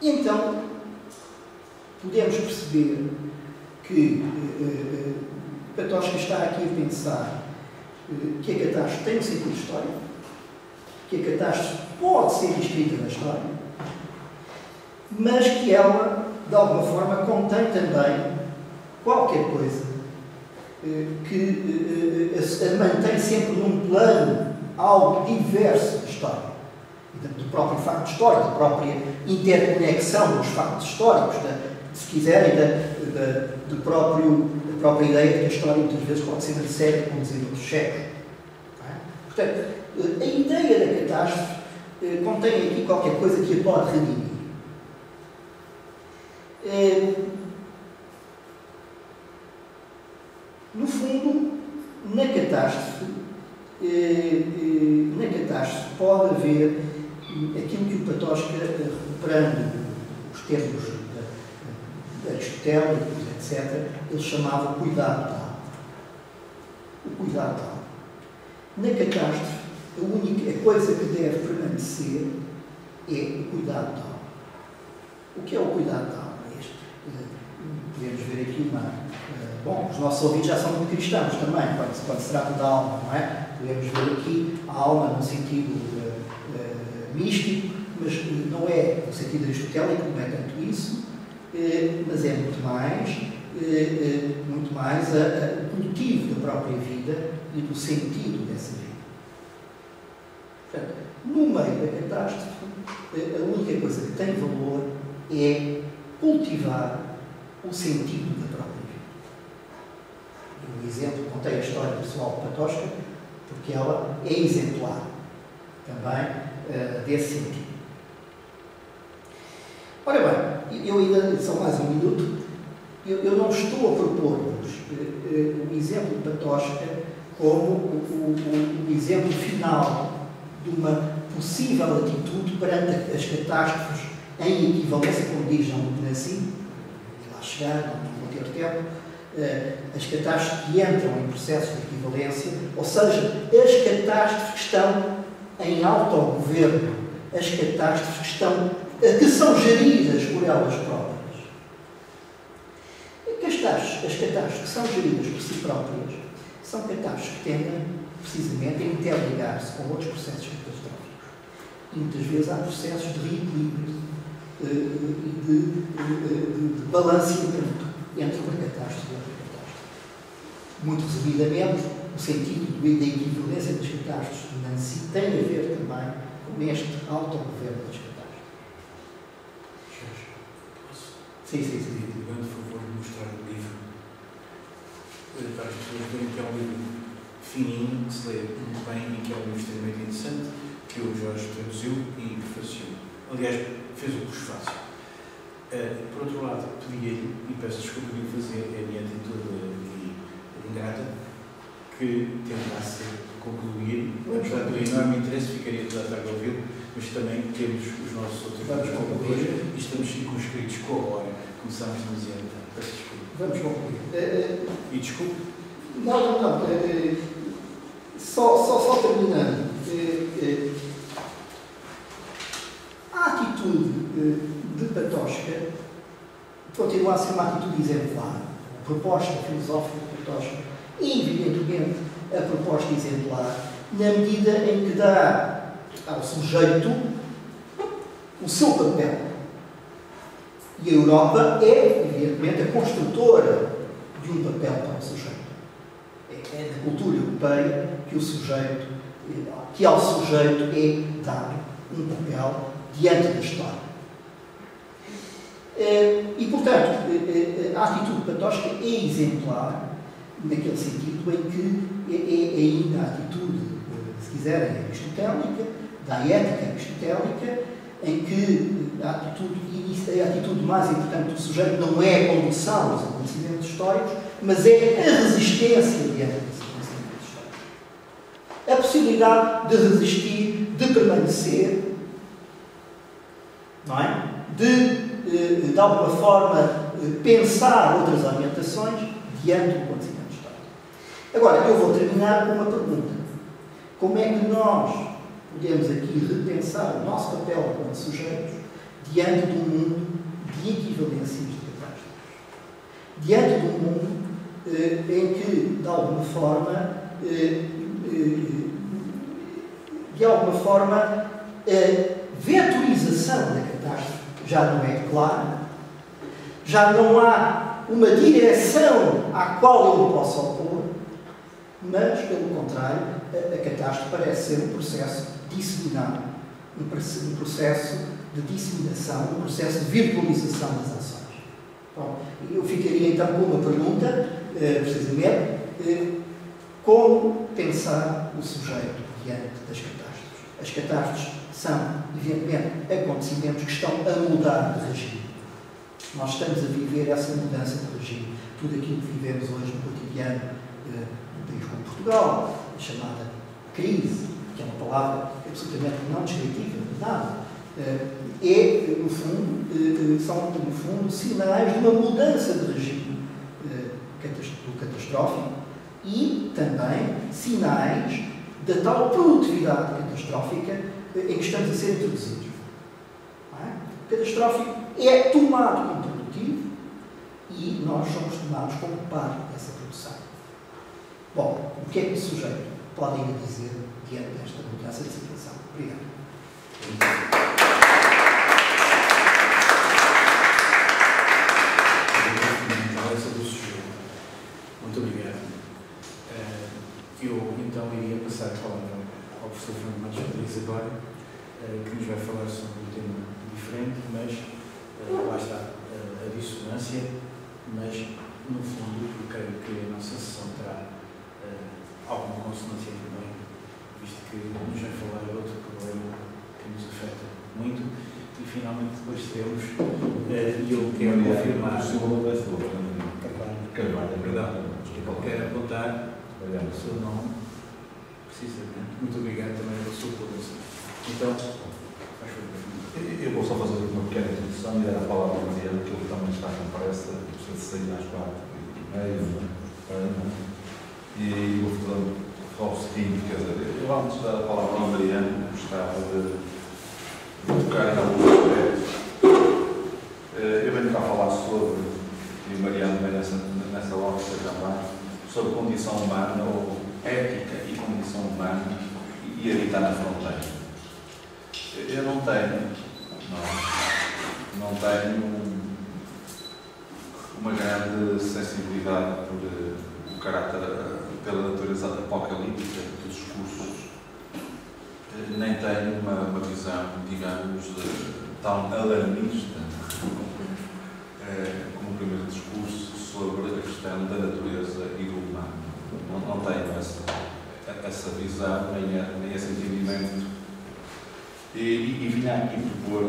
Então, podemos perceber que Patočka está aqui a pensar que a catástrofe tem um sentido histórico, que a catástrofe pode ser escrita na história, mas que ela de alguma forma, contém também qualquer coisa que mantém sempre num plano algo diverso da história, do próprio facto histórico, da própria interconexão dos factos históricos, se quiserem, da própria ideia de que a história muitas vezes pode ser séria, como dizer outros séculos. Portanto, a ideia da catástrofe contém aqui qualquer coisa que a pode redimir. No fundo, na catástrofe pode haver aquilo que o Patočka, recuperando os termos aristotélicos, etc., ele chamava cuidado da alma. O cuidado da alma. Na catástrofe, a única coisa que deve permanecer é o cuidado da alma. O que é o cuidado da alma? Podemos ver aqui bom, os nossos ouvintes já são muito cristãos também, quando se trata da alma, não é? Podemos ver aqui a alma num sentido místico, mas não é no sentido aristotélico, não é tanto isso, mas é muito mais o cultivo da própria vida e do sentido dessa vida. Portanto, no meio da catástrofe, a única coisa que tem valor é cultivar o sentido da própria vida. Um exemplo, contei a história pessoal de Patočka, porque ela é exemplar também desse sentido. Ora bem, eu ainda, só mais um minuto, eu não estou a propor-vos o exemplo de Patočka como o exemplo final de uma possível atitude perante as catástrofes em equivalência, como diz Jean-Luc lá chegar, não vou ter tempo, as catástrofes que entram em processos de equivalência, ou seja, as catástrofes que estão em autogoverno, as catástrofes que são geridas por elas próprias. As catástrofes que são geridas por si próprias são catástrofes que tendem, precisamente, a interligar-se com outros processos catastróficos. E muitas vezes há processos de reequilíbrio e de balanceamento entre uma catástrofe e outra catástrofe. Muito resumidamente, o sentido da equivalência das catástrofes de Nancy tem a ver também com este autogoverno das catástrofes. Posso? Sim. Por favor, mostrar o livro. Para as pessoas verem que é um livro fininho, que se lê muito bem e que é um livro extremamente interessante, que o Jorge traduziu e prefaciou. Aliás, fez o prefácio. Por outro lado, pedi-lhe, e peço desculpa de fazer a minha atitude ingrata, que tentasse concluir, apesar do enorme interesse, ficaria toda a tarde a ouvi-lo, mas também temos os nossos outros concluir e estamos circunscritos com a hora. Começámos demasiado tarde. Peço desculpa. Vamos concluir. E desculpe. Não. Só terminando. A atitude de Patočka continua a ser uma atitude exemplar. A proposta filosófica de Patočka é, evidentemente, a proposta exemplar na medida em que dá ao sujeito o seu papel. E a Europa é, evidentemente, a construtora de um papel para o sujeito. É na cultura europeia que ao sujeito é dado um papel diante da história. E, portanto, a atitude de Patočka é exemplar naquele sentido em que é ainda a atitude, se quiserem, aristotélica, da ética aristotélica, em que a atitude mais importante do sujeito não é a condução aos acontecimentos históricos, mas é a resistência diante desses acontecimentos históricos. A possibilidade de resistir, de permanecer, não é? De alguma forma, pensar outras orientações diante do acontecimento histórico. Agora, eu vou terminar com uma pergunta. Como é que nós podemos aqui repensar o nosso papel como sujeitos diante de um mundo de equivalências de catástrofes? Diante de um mundo em que, de alguma forma, a vetorização da catástrofe já não é clara, Já não há uma direção à qual eu me possa opor, mas, pelo contrário, a catástrofe parece ser um processo disseminado, um processo de disseminação, um processo de virtualização das ações. Bom, eu ficaria então com uma pergunta, precisamente, como pensar o sujeito diante das catástrofes? As catástrofes são, evidentemente, acontecimentos que estão a mudar de regime. Nós estamos a viver essa mudança de regime. Tudo aquilo que vivemos hoje no cotidiano do país como Portugal, a chamada crise, que é uma palavra absolutamente não descritiva de nada, no fundo, são, no fundo, sinais de uma mudança de regime do catastrófico e também sinais da tal produtividade catastrófica em que estamos a ser introduzidos. O catastrófico é tomado como produtivo e nós somos tomados como parte dessa produção. Bom, o que é que o sujeito pode ainda dizer diante desta mudança de situação? Obrigado. Muito obrigado. Eu então iria passar a palavra ao professor Fernando Matos Rodrigues agora, que nos vai falar sobre um tema diferente, mas lá está a dissonância, mas no fundo eu creio que a nossa sessão terá alguma consonância também, visto que nos vai falar de outro problema que nos afeta muito e finalmente depois teremos, e eu quero confirmar quero apontar o seu nome precisamente. Muito obrigado também pela sua colaboração. Então, faz favor. Eu vou só fazer uma pequena introdução e dar a palavra ao Mariano, que ele também está com pressa, precisa de sair às 4h30, e vou falar o seguinte, quer dizer, eu antes de dar a palavra ao Mariano, gostava de tocar em alguns aspectos. Eu venho cá falar sobre, e o Mariano vem nessa ótica também, sobre condição humana, ou ética e condição humana, e habitar na fronteira. Eu não tenho uma grande sensibilidade por o caráter, pela natureza apocalíptica dos discursos, nem tenho uma visão, digamos, tão alarmista como o primeiro discurso sobre a questão da natureza e do humano. Não tenho essa visão, nem esse entendimento. E vinha aqui propor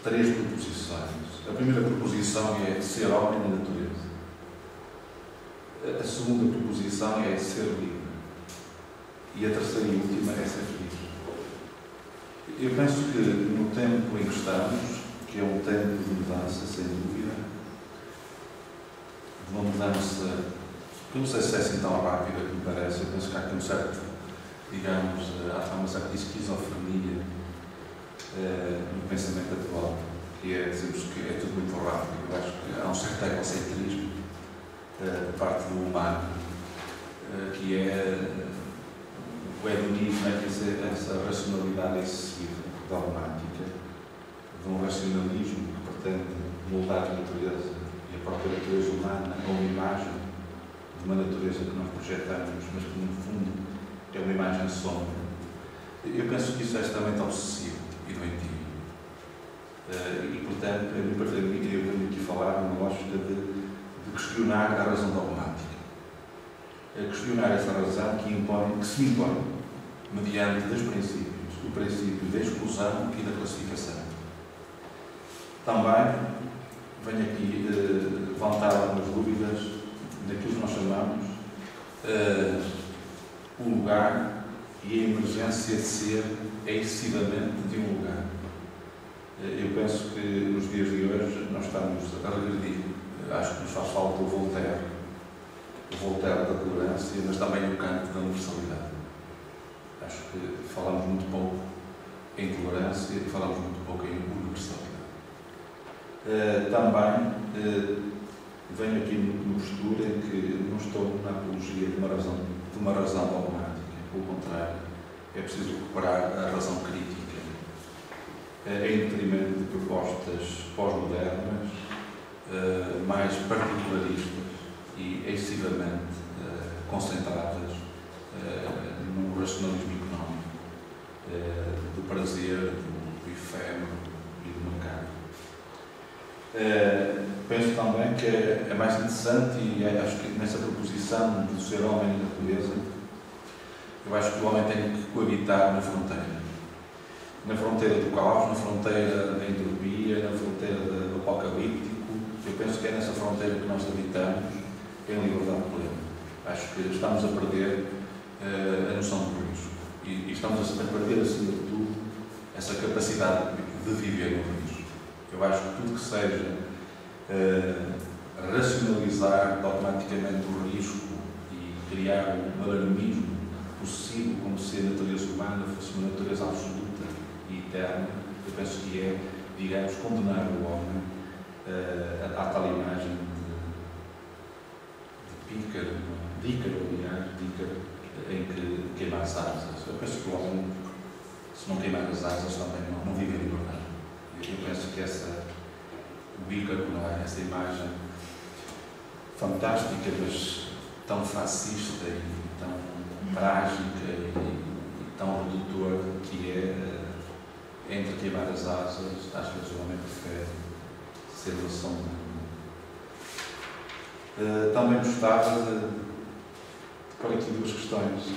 3 proposições. A primeira proposição é ser homem na natureza. A segunda proposição é ser livre. E a terceira e última é ser feliz. Eu penso que no tempo em que estamos, que é um tempo de mudança, sem dúvida, uma mudança, que não sei se é assim tão rápida que me parece, eu penso que há aqui um certo, digamos, há uma certa esquizofrenia no pensamento atual, que é dizermos que é tudo muito rápido. Eu acho que há um certo egocentrismo de parte do humano, que é o hedonismo, é dizer, essa racionalidade excessiva, dogmática, de um racionalismo que pretende moldar a natureza e a própria natureza humana a uma imagem de uma natureza que nós projetamos, mas que no fundo é uma imagem sombra. Eu penso que isso é extremamente obsessivo e doentio. E, portanto, eu venho aqui falar numa lógica de questionar a razão dogmática. Questionar essa razão que se impõe mediante 2 princípios. O princípio da exclusão e da classificação. Também venho aqui levantar algumas dúvidas daquilo que nós chamamos o lugar e a emergência de ser excessivamente de um lugar. Eu penso que nos dias de hoje nós estamos a regredir. Acho que nos faz falta o Voltaire da tolerância, mas também o Kant da universalidade. Acho que falamos muito pouco em tolerância e falamos muito pouco em universalidade. Também venho aqui numa postura em que não estou na apologia de uma razão dogmática. Pelo contrário, é preciso recuperar a razão crítica em detrimento de propostas pós-modernas mais particularistas e excessivamente concentradas no racionalismo económico, do prazer, do efêmero e do mercado. Penso também que é mais interessante, e acho que nessa proposição do ser homem e natureza, eu acho que o homem tem que coabitar na fronteira. Na fronteira do caos, na fronteira da entropia, na fronteira do apocalíptico. Eu penso que é nessa fronteira que nós habitamos em liberdade plena. Acho que estamos a perder a noção do risco. E estamos a perder, acima de tudo, essa capacidade de viver no risco. Eu acho que tudo que seja racionalizar automaticamente o risco e criar um alarmismo possível, como se a natureza humana fosse uma natureza absoluta e eterna, eu penso que é, digamos, condenar o homem à tal imagem de Ícaro, aliás, em que queimar as asas. Eu penso que o homem, se não queimar as asas, também não vive em liberdade. Eu penso que o Ícaro, essa imagem fantástica, mas tão fascista e tão trágica e tão redutora, que é entre queimar as asas, às vezes o homem prefere ser uma sombra. Também gostava de pôr aqui duas questões,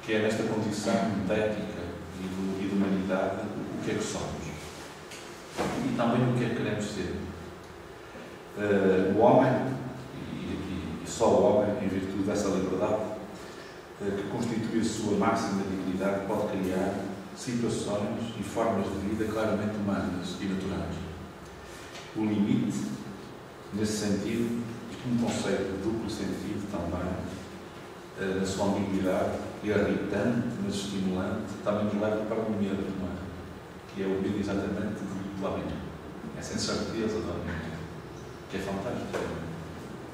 que é nesta condição de ética e de humanidade, o que é que somos? E também o que é que queremos ser. O homem, e só o homem, em virtude dessa liberdade, que constitui a sua máxima dignidade, pode criar situações e formas de vida claramente humanas e naturais. O limite, nesse sentido, um conceito de duplo sentido também, na sua ambiguidade, irritante, mas estimulante, também nos leva para o medo, não é? Que é o medo exatamente do amanhã. Essa incerteza do amanhã, que é fantástica.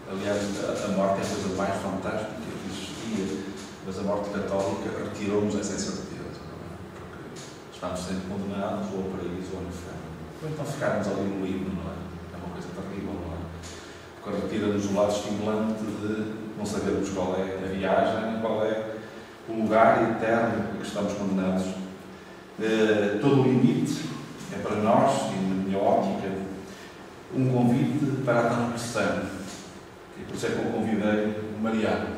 Aliás, a morte é a coisa mais fantástica que existia, mas a morte católica retirou-nos essa incerteza, não é? Porque estamos sempre condenados ou ao paraíso ou ao inferno. Ou então ficarmos ali no limbo, não é? É uma coisa terrível, não é? Porque retira-nos o lado estimulante de não sabermos qual é a viagem, qual é o lugar eterno a que estamos condenados. Todo o limite é para nós, e na minha ótica, um convite para a transgressão. E por isso é que eu convidei o Mariano.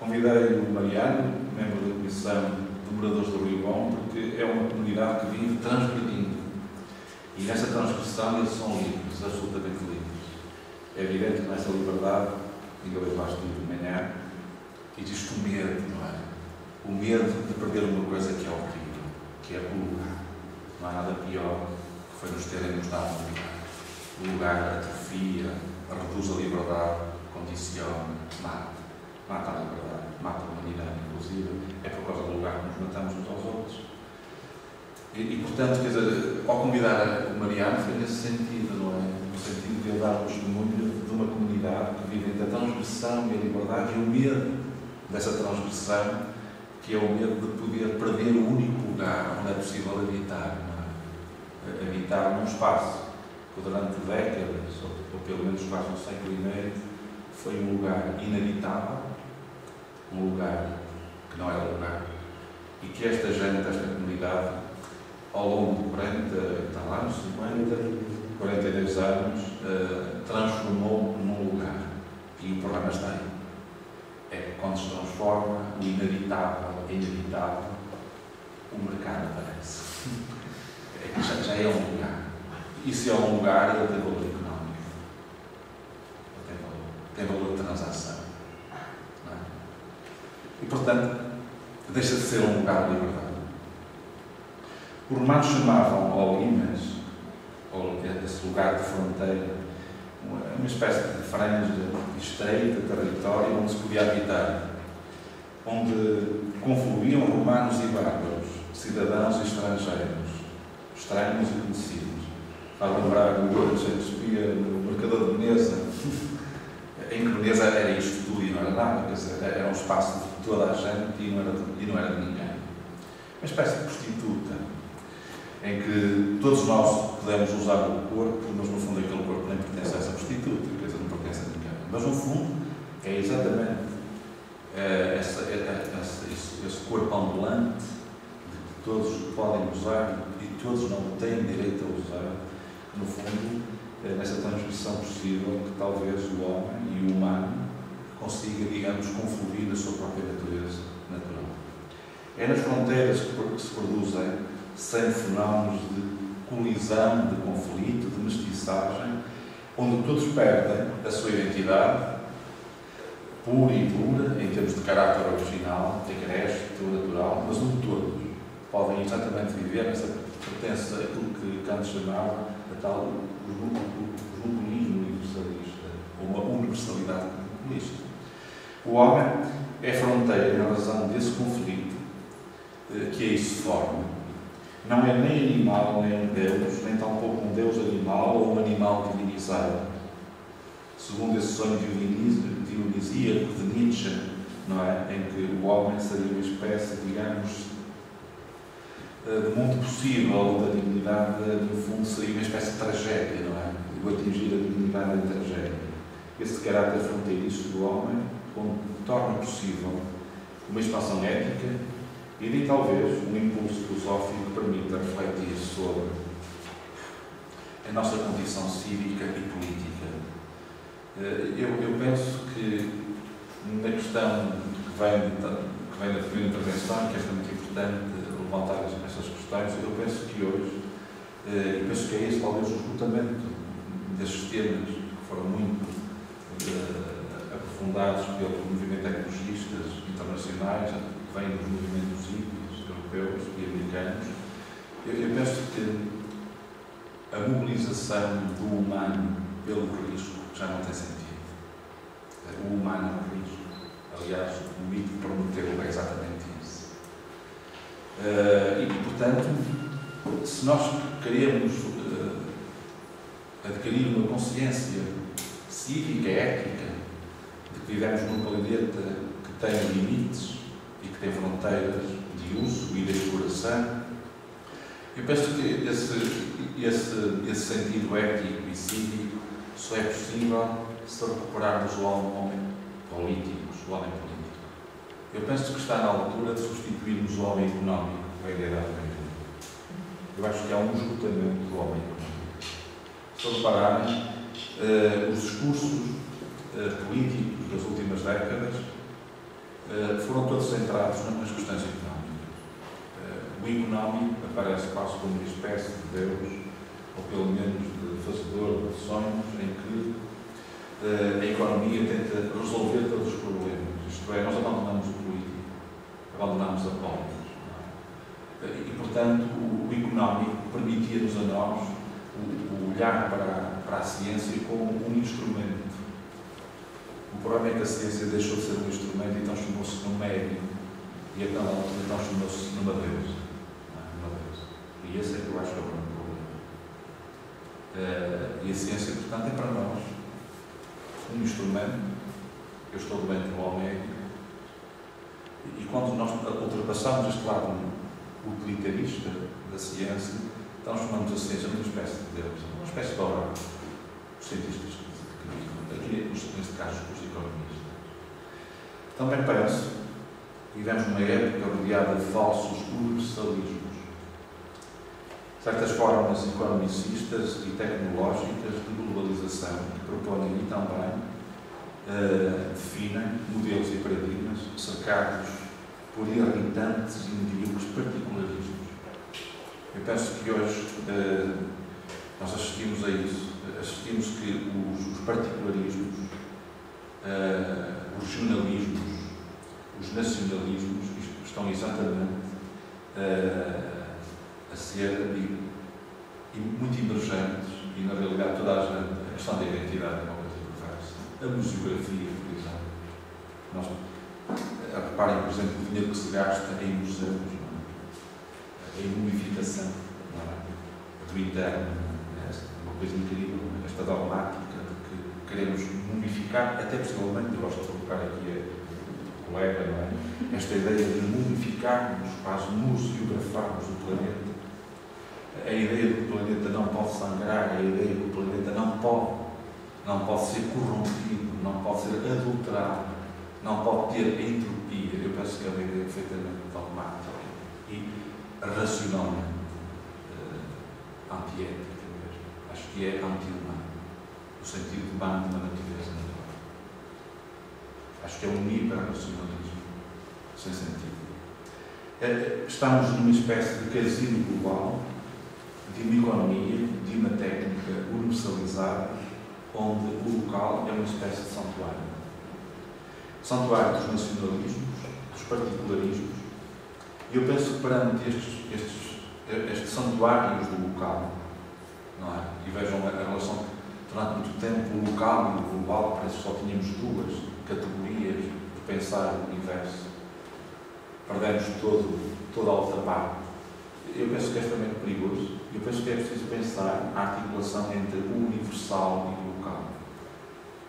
Convidei o Mariano, membro da Comissão de Moradores do Rio Bom, porque é uma comunidade que vive transgredindo. E nessa transgressão eles são livres, absolutamente livres. É evidente que nessa liberdade, e eu lá estive de manhã, existe o medo, não é? O medo de perder uma coisa que é horrível, que é o lugar. Não há nada pior que foi nos terem nos dado um lugar. O lugar atrofia, reduz a liberdade, condiciona, mata. Mata a liberdade, mata a humanidade, inclusive. É por causa do lugar que nos matamos uns aos outros. E portanto, quer dizer, ao convidar o Mariano foi nesse sentido, não é? No sentido de ele dar um testemunho de uma comunidade que vive entre a transgressão e a liberdade e o medo dessa transgressão, que é o medo de poder perder o único lugar onde é possível habitar, não é? Habitar num espaço que durante décadas, ou pelo menos quase um século e meio, foi um lugar inabitável, um lugar que não era lugar, e que esta gente, esta comunidade, ao longo de 40 anos, 50, 42 anos, transformou num lugar. E o problema está aí. É que quando se transforma o inabitável em inevitável, o mercado aparece. É que já é um lugar. E se é um lugar, ele tem valor económico. Ele tem valor de transação. Não é? E, portanto, deixa de ser um lugar de liberdade. Os romanos chamavam Olimas, ou esse lugar de fronteira, uma espécie de franja estreita, território, onde se podia habitar, onde confluíam romanos e bárbaros, cidadãos e estrangeiros, estranhos e conhecidos. A lembrar o William Shakespeare no Mercador de Veneza, em que Veneza era isto tudo e não era nada, quer dizer, era um espaço de toda a gente e não era de ninguém. Uma espécie de prostituta, em que todos nós podemos usar o corpo, mas no fundo aquele corpo nem pertence a essa prostituta, quer dizer, não pertence a ninguém. Mas no fundo é exatamente esse corpo ambulante de que todos podem usar e todos não têm direito a usar, que no fundo nessa transmissão possível que talvez o homem e o humano consiga, digamos, confluir a sua própria natureza natural. É nas fronteiras que se produzem sem fenómenos de colisão, de conflito, de mestiçagem, onde todos perdem a sua identidade pura e dura, em termos de caráter original, egrégico, natural, mas onde todos podem exatamente viver nessa pertença àquilo que Kant chamava a tal globalismo universalista, ou uma universalidade globalista. O homem é fronteira na razão desse conflito que aí se forma. Não é nem animal, nem um Deus, nem tampouco um Deus animal ou um animal divinizado. Segundo esse sonho dionisíaco de Nietzsche, não é? Em que o homem seria uma espécie, digamos, de mundo possível, da divinidade, no fundo, seria uma espécie de tragédia, não é? O atingir a divinidade da tragédia. Esse caráter fronteiriço do homem torna possível uma expansão ética e de talvez um impulso filosófico que permita refletir sobre a nossa condição cívica e política. Eu penso que na questão que vem da primeira intervenção, que é muito importante levantar essas questões, eu penso que hoje, penso que é esse talvez o esgotamento desses temas que foram muito aprofundados pelos movimentos ecologistas internacionais, que vêm dos movimentos hippies europeus e americanos. Eu penso que a mobilização do humano pelo risco já não tem sentido. O humano é um risco. Aliás, o mito de Prometeu é exatamente isso. E, portanto, se nós queremos adquirir uma consciência cívica, ética, de que vivemos num planeta que tem limites e que tem fronteiras de uso e de exploração, eu penso que esse sentido ético e cívico só é possível se recuperarmos o homem político. Eu penso que está na altura de substituirmos o homem económico com a ideia da Média. Eu acho que há um esgotamento do homem económico. Se repararem, os discursos políticos das últimas décadas foram todos centrados nas questões económicas. O económico aparece quase como uma espécie de Deus, ou pelo menos de fazedor de sonhos, em que a economia tenta resolver todos os problemas. Isto é, nós abandonamos o político, abandonamos a política. E, portanto, o económico permitia-nos a nós o olhar para a ciência como um instrumento. O problema é que a ciência deixou de ser um instrumento e transformou-se num médium. E aquela altura transformou-se numa deusa. E esse é que eu acho que é o grande problema. E a ciência, portanto, é para nós um instrumento. Eu estou doente no homem ético. E quando nós ultrapassamos este lado utilitarista da ciência, transformamos a ciência numa espécie de Deus, uma espécie de oráculo. Os cientistas aqui, neste caso, os economistas. Também penso que vivemos numa época rodeada de falsos universalismos. Certas formas economicistas e tecnológicas de globalização que propõem e também definem modelos e paradigmas cercados por irritantes e medíocres particularismos. Eu penso que hoje nós assistimos a isso. Assistimos que os particularismos, os regionalismos, os nacionalismos estão exatamente a ser muito emergentes e, na realidade, toda a questão da identidade é uma coisa perversa. A museografia, por exemplo. Nós, reparem, por exemplo, o dinheiro que se gasta em museus, a mumificação do interno, uma coisa incrível, esta dogmática de que queremos mumificar, até possivelmente, eu gosto de colocar aqui a colega, não é? Esta ideia de mumificarmos, quase museografarmos o planeta, a ideia de que o planeta não pode sangrar, a ideia que o planeta não pode ser corrompido, não pode ser adulterado, não pode ter entropia. Eu penso que é uma ideia perfeitamente dogmática e racionalmente antiética mesmo. Acho que é anti-humano, no sentido humano da natureza natural. Acho que é um hiper-racionalismo sem sentido. Estamos numa espécie de casino global, de uma economia, de uma técnica universalizada, onde o local é uma espécie de santuário. Santuário dos nacionalismos, dos particularismos. E eu penso que perante estes santuários do local, não é? E vejam a relação, durante muito tempo, o local e o global, parece que só tínhamos duas categorias de pensar o universo. Perdemos toda a outra parte. Eu penso que é extremamente perigoso. Eu penso que é preciso pensar a articulação entre o universal e o local,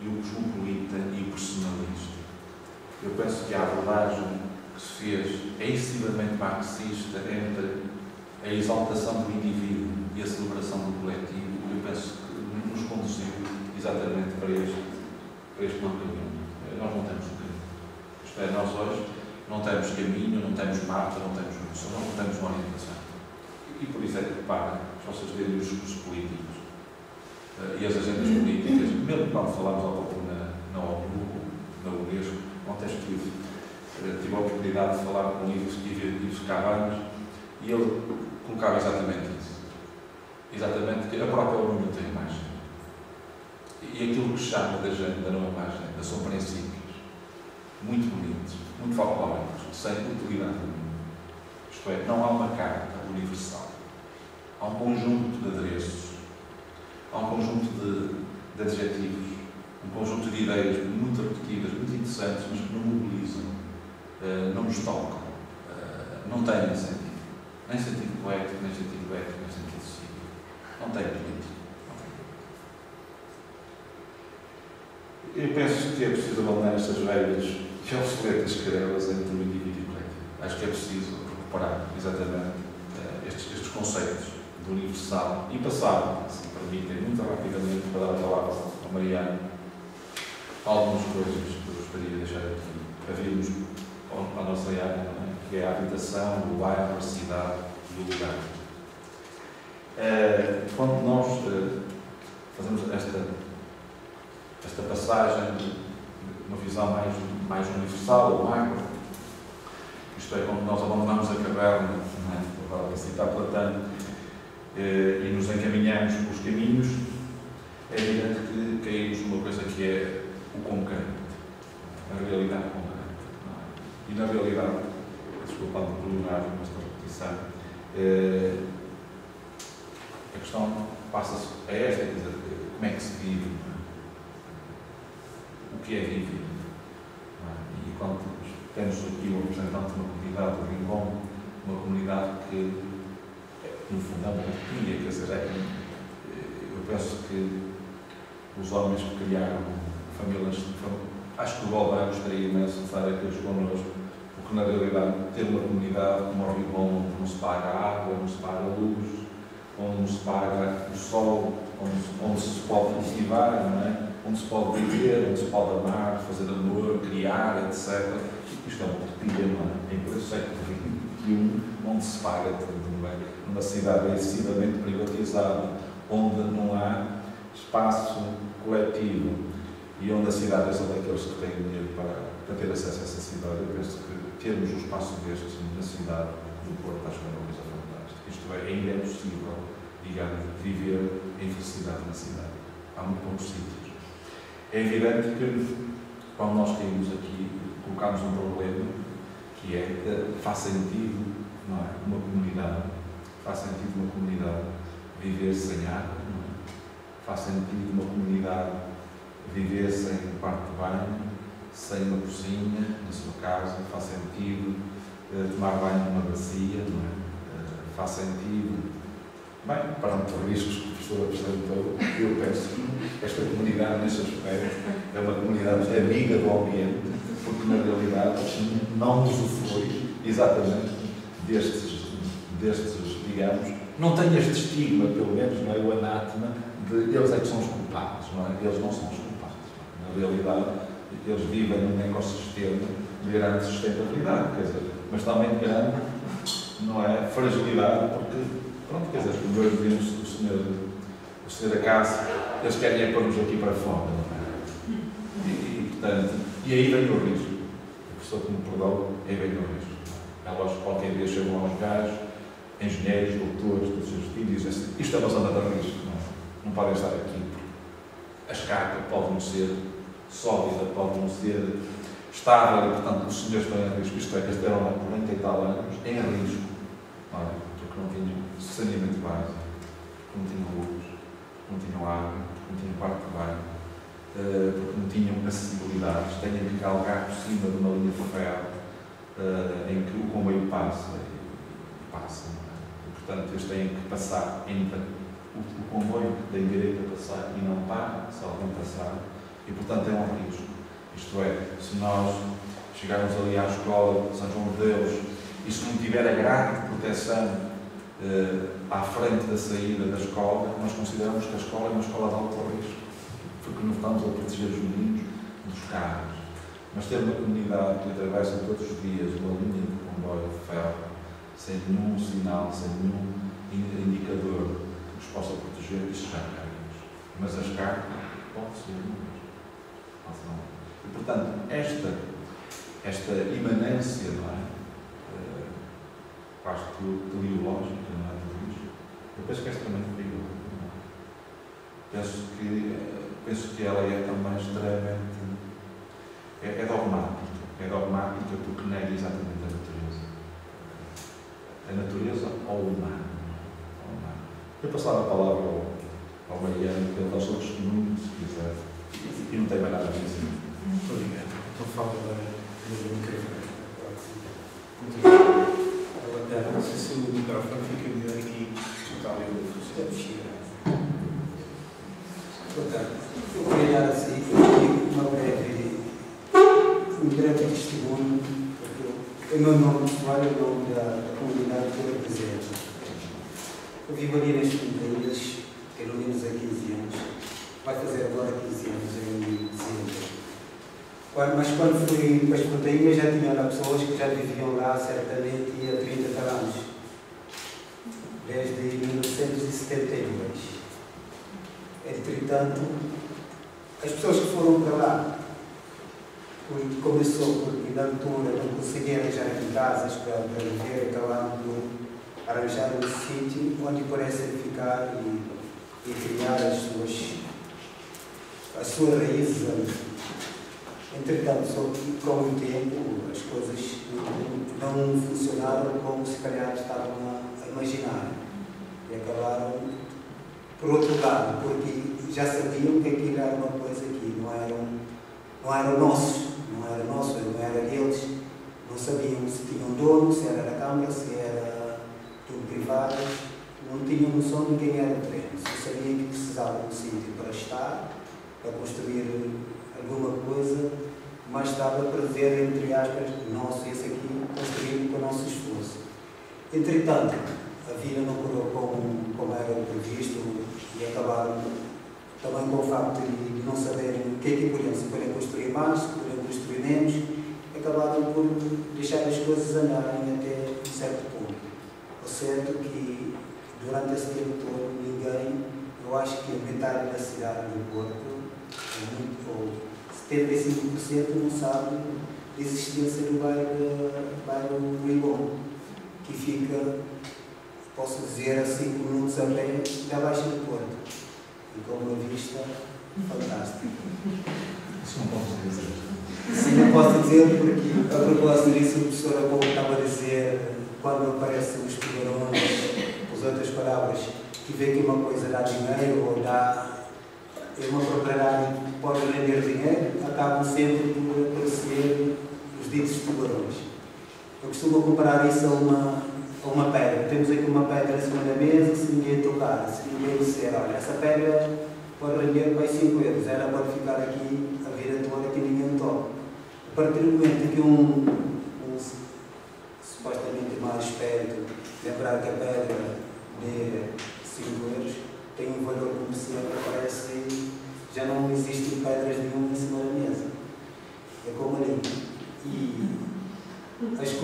e o cosmopolita e o personalista. Eu penso que a abordagem que se fez é excessivamente marxista entre a exaltação do indivíduo e a celebração do coletivo. Eu penso que nos conduziu exatamente para este não caminho. Nós não temos um caminho. Isto é, nós hoje não temos caminho, não temos mapa, não temos noção, não temos uma orientação. E por isso é que, reparem, se vocês verem os discursos políticos e as agendas políticas, mesmo quando falámos há pouco na ONU, na Unesco, ontem tive a oportunidade de falar com o Ives Cabanos e ele colocava exatamente isso. Exatamente que a própria ONU não tem imagem. E aquilo que chama da agenda não é imagem, são princípios muito bonitos, muito folclóricos, sem utilidade nenhuma. Isto é, não há uma carta universal. Há um conjunto de adereços, há um conjunto de adjetivos, um conjunto de ideias muito repetidas, muito interessantes, mas que não mobilizam, não nos tocam, não têm sentido. Nem sentido poético, nem sentido ético, nem sentido cívico. Não tem político. Eu penso que é preciso abandonar estas velhas e obsoletas querelas entre o indivíduo e o coletivo. Acho que é preciso recuperar exatamente estes conceitos do universal e passar, se me permitem, muito rapidamente para dar a palavra ao Mariano algumas coisas que eu gostaria de deixar aqui para virmos à nossa área, que é a habitação, o bairro, a cidade e o lugar. Quando nós fazemos esta passagem de uma visão mais universal ou macro, isto é, quando nós abandonamos a caverna, para citar Platão, e nos encaminhamos pelos caminhos, é evidente que caímos numa coisa que é o concreto, a realidade concreta. E na realidade, desculpando por prolongar esta repetição, a questão passa-se a esta, quer dizer, como é que se vive, o que é viver. E quando temos aqui o representante de uma comunidade de Rincón, uma comunidade que, no fundo, é uma utopia, quer dizer, eu penso que os homens que criaram famílias, acho que o Balbán gostaria imenso de estar aqui connosco, porque na realidade ter uma comunidade como o Rincón, onde não se paga água, não se paga luz, onde não se paga o sol, onde se pode cultivar, não é? Onde se pode viver, onde se pode amar, fazer amor, criar, etc. Isto é uma utopia, não é? Em pleno século XXI, onde se paga tudo, não é? Numa cidade excessivamente privatizada, onde não há espaço coletivo e onde a cidade é só daqueles que têm dinheiro para ter acesso a essa cidade. Eu penso que termos um espaço destes na cidade do Porto acho que é uma coisa fantástica. Isto é, ainda é possível, digamos, viver em felicidade na cidade. Há muito poucos sítios. É evidente que, quando nós caímos aqui, colocamos um problema que é que faz sentido, não é? Uma comunidade, faz sentido uma comunidade viver sem água, não é? Faz sentido uma comunidade viver sem quarto de banho, sem uma cozinha na sua casa, faz sentido tomar banho numa bacia, não é? Faz sentido. Bem, perante os riscos que o professor apresentou, eu penso que esta comunidade, nesse aspecto, é uma comunidade amiga do ambiente, porque na realidade não usufrui exatamente destes, digamos, não tem este estigma, pelo menos, não é? O anátema, de eles é que são os culpados, não é? Eles não são os culpados. Na realidade, eles vivem num ecossistema de grande sustentabilidade, quer dizer, mas também de grande, não é, fragilidade, porque, pronto, quer dizer, como hoje vimos o senhor Acácio, eles querem é pôr-nos aqui para fora, não é? Portanto, e aí vem o risco. A pessoa que me perdoa, aí vem o risco. Elas qualquer dia chegam aos gajos, engenheiros, doutores, todos os filhos, e dizem assim, isto é uma zona de risco, não podem estar aqui, porque a escarpa pode não ser sólida, pode não ser estável, e portanto os senhores estão em risco, isto é, que estiveram lá 40 e tal anos, em risco, não é? Porque não tinham saneamento básico, porque não tinham luz, não tinham água, porque não tinham quarto de banho, porque não tinham acessibilidades, têm que galgar por cima de uma linha de ferro em que o comboio passa, não é? E, portanto, eles têm que passar ainda o comboio que tem direito a passar e não para, se alguém passar, e portanto é um risco. Isto é, se nós chegarmos ali à escola de São João de Deus e se não tiver a grade proteção à frente da saída da escola, nós consideramos que a escola é uma escola de alto risco, porque não estamos a proteger os meninos dos carros. Mas ter uma comunidade que atravessa todos os dias uma linha de comboio de ferro, sem nenhum sinal, sem nenhum indicador que nos possa proteger, isso já é risco. Mas a escarpa pode ser um risco. E, portanto, esta imanência, não é? Quase teleológica, não é? Do risco, eu penso que é extremamente perigosa. Penso que ela é também extremamente. É dogmática. É dogmática porque nega exatamente a natureza. A natureza ou o humano. Eu passava a palavra ao Mariano, que ele dá o seu testemunho, se quiser. E não tem mais nada a dizer. Muito obrigado. Então falo agora do microfone. Muito obrigado. Não sei se o microfone fica melhor aqui. Está ali o funcionário. Boa tarde. Eu queria dar assim um breve testemunho, porque o meu nome pessoal é o nome da comunidade que eu represento. Eu vivo ali nas Fronteiras, pelo menos há 15 anos. Vai fazer agora 15 anos em dezembro. Mas quando fui para as Fronteiras já tinha lá pessoas que já viviam lá certamente há 30 anos, desde 1972. Entretanto, as pessoas que foram para lá, começou porque na altura não conseguiam arranjar aqui casas para viver, acabaram por arranjar um sítio onde pudessem ficar e criar as suas raízes ali. Entretanto, só que com o tempo as coisas não funcionaram como se calhar estavam a imaginar e acabaram por outro lado, porque já sabiam que aquilo era uma coisa que não era nosso, não era deles, não sabiam se tinham dono, se era da Câmara, se era tudo privado, não tinham noção de quem era o terreno, só sabiam que precisavam de um sítio para estar, para construir alguma coisa, mas estava a prever, entre aspas, nosso, esse aqui, construído com o nosso esforço. Entretanto, a vida não correu como era previsto e acabaram também com o facto de não saberem o que é que podiam, se podem construir mais, se podem construir menos, acabaram por deixar as coisas andarem até um certo ponto. O certo é que durante esse tempo todo ninguém, eu acho que a metade da cidade do Porto, ou 75% não sabe da existência do bairro Ribon, que fica, posso dizer, a 5 minutos a pé da Baixa do Porto. E com uma vista fantástica. Isso não posso dizer. Sim, não posso dizer porque, a propósito disso, o professor há pouco estava a dizer, quando aparecem os tubarões, as outras palavras, que vê que uma coisa dá dinheiro ou dá uma propriedade que pode render dinheiro, acabam sempre por aparecer os ditos tubarões. Eu costumo comparar isso a uma pedra. Temos aqui uma pedra em cima da mesa, se ninguém tocar, se ninguém disser, olha, essa pedra pode render para 5 euros, ela pode ficar aqui a vida toda que ninguém toca. A partir do momento que um supostamente mais esperto lembrar que a pedra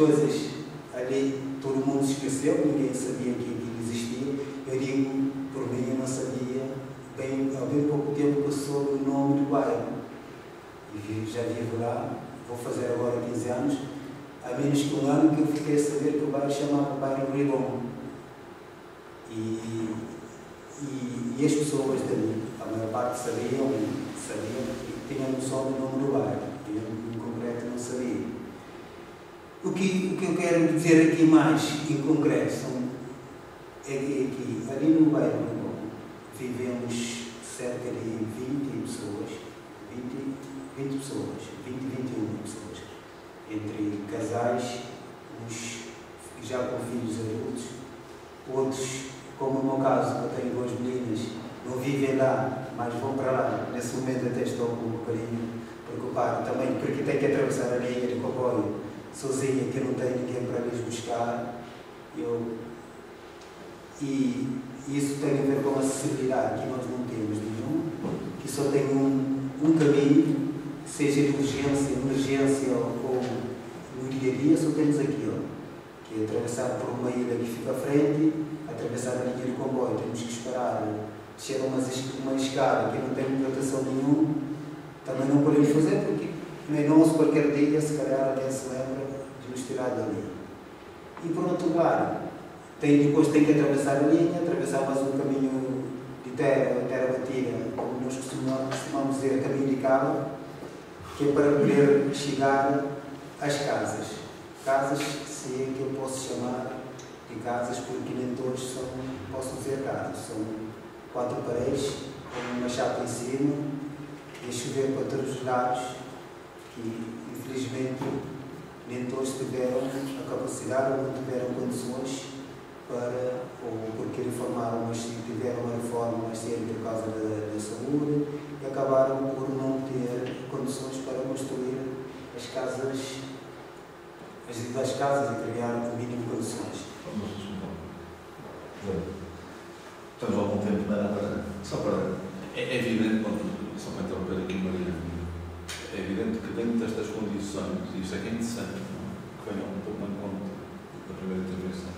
coisas ali, todo mundo se esqueceu, ninguém sabia que aquilo existia. Eu digo, por mim, eu não sabia, bem, há bem pouco tempo que eu soube o nome do bairro. E já vivo lá, vou fazer agora 15 anos, há menos que um ano que eu fiquei a saber que o bairro chamava Bairro Ribon. E as pessoas dali, a maior parte sabiam que tinham noção do nome do bairro, eu em concreto não sabia. O que eu quero dizer aqui mais em concreto é que aqui, ali no bairro Ribon, vivemos cerca de 20 pessoas, 21 pessoas, entre casais, uns já com filhos adultos, outros, como no meu caso, que eu tenho 2 meninas, não vivem lá, mas vão para lá. Nesse momento até estou um bocadinho preocupado também, porque tenho que atravessar a linha de comboio sozinha, que eu não tenho ninguém para lhes buscar. E isso tem a ver com a acessibilidade, que nós não temos nenhum, que só tem um caminho, seja de urgência, emergência ou no dia a dia, só temos aquilo, que é atravessar por uma ilha que fica à frente, atravessar a linha de comboio, temos que esperar, descer uma escada que não tem proteção nenhuma, também não podemos fazer porque nem nós qualquer dia, se calhar alguém se lembra de nos tirar dali. E por outro lado, depois tem que atravessar a linha, atravessar mais um caminho de terra batida, como nós costumamos dizer, caminho de cava, que é para poder chegar às casas. Casas, se é que eu posso chamar de casas, porque nem todos posso dizer casas. São 4 paredes, com uma chapa em cima, e chover para todos os lados, que infelizmente nem todos tiveram a capacidade ou não tiveram condições para, ou porque reformaram, mas tiveram uma reforma mais cedo por causa da saúde, e acabaram por não ter condições para construir as casas e criar o mínimo de condições. Estamos há algum tempo só para... É evidente, só para interromper aqui, Maria, é evidente que dentro destas condições, e isto é que é interessante, que venha um pouco em conta da primeira intervenção,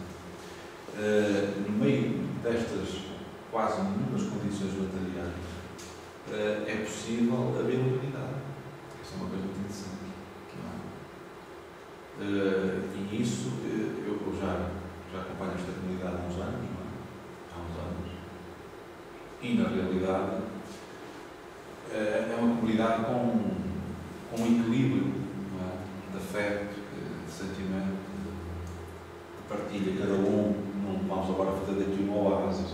no meio destas quase nenhumas condições materiais, é possível haver mobilidade. Isso é uma coisa muito interessante. E isso, eu já acompanho esta comunidade há uns anos, e na realidade é uma comunidade com um equilíbrio de afeto, de sentimento, de partilha. Cada um, não vamos agora fazer daqui uma oásis,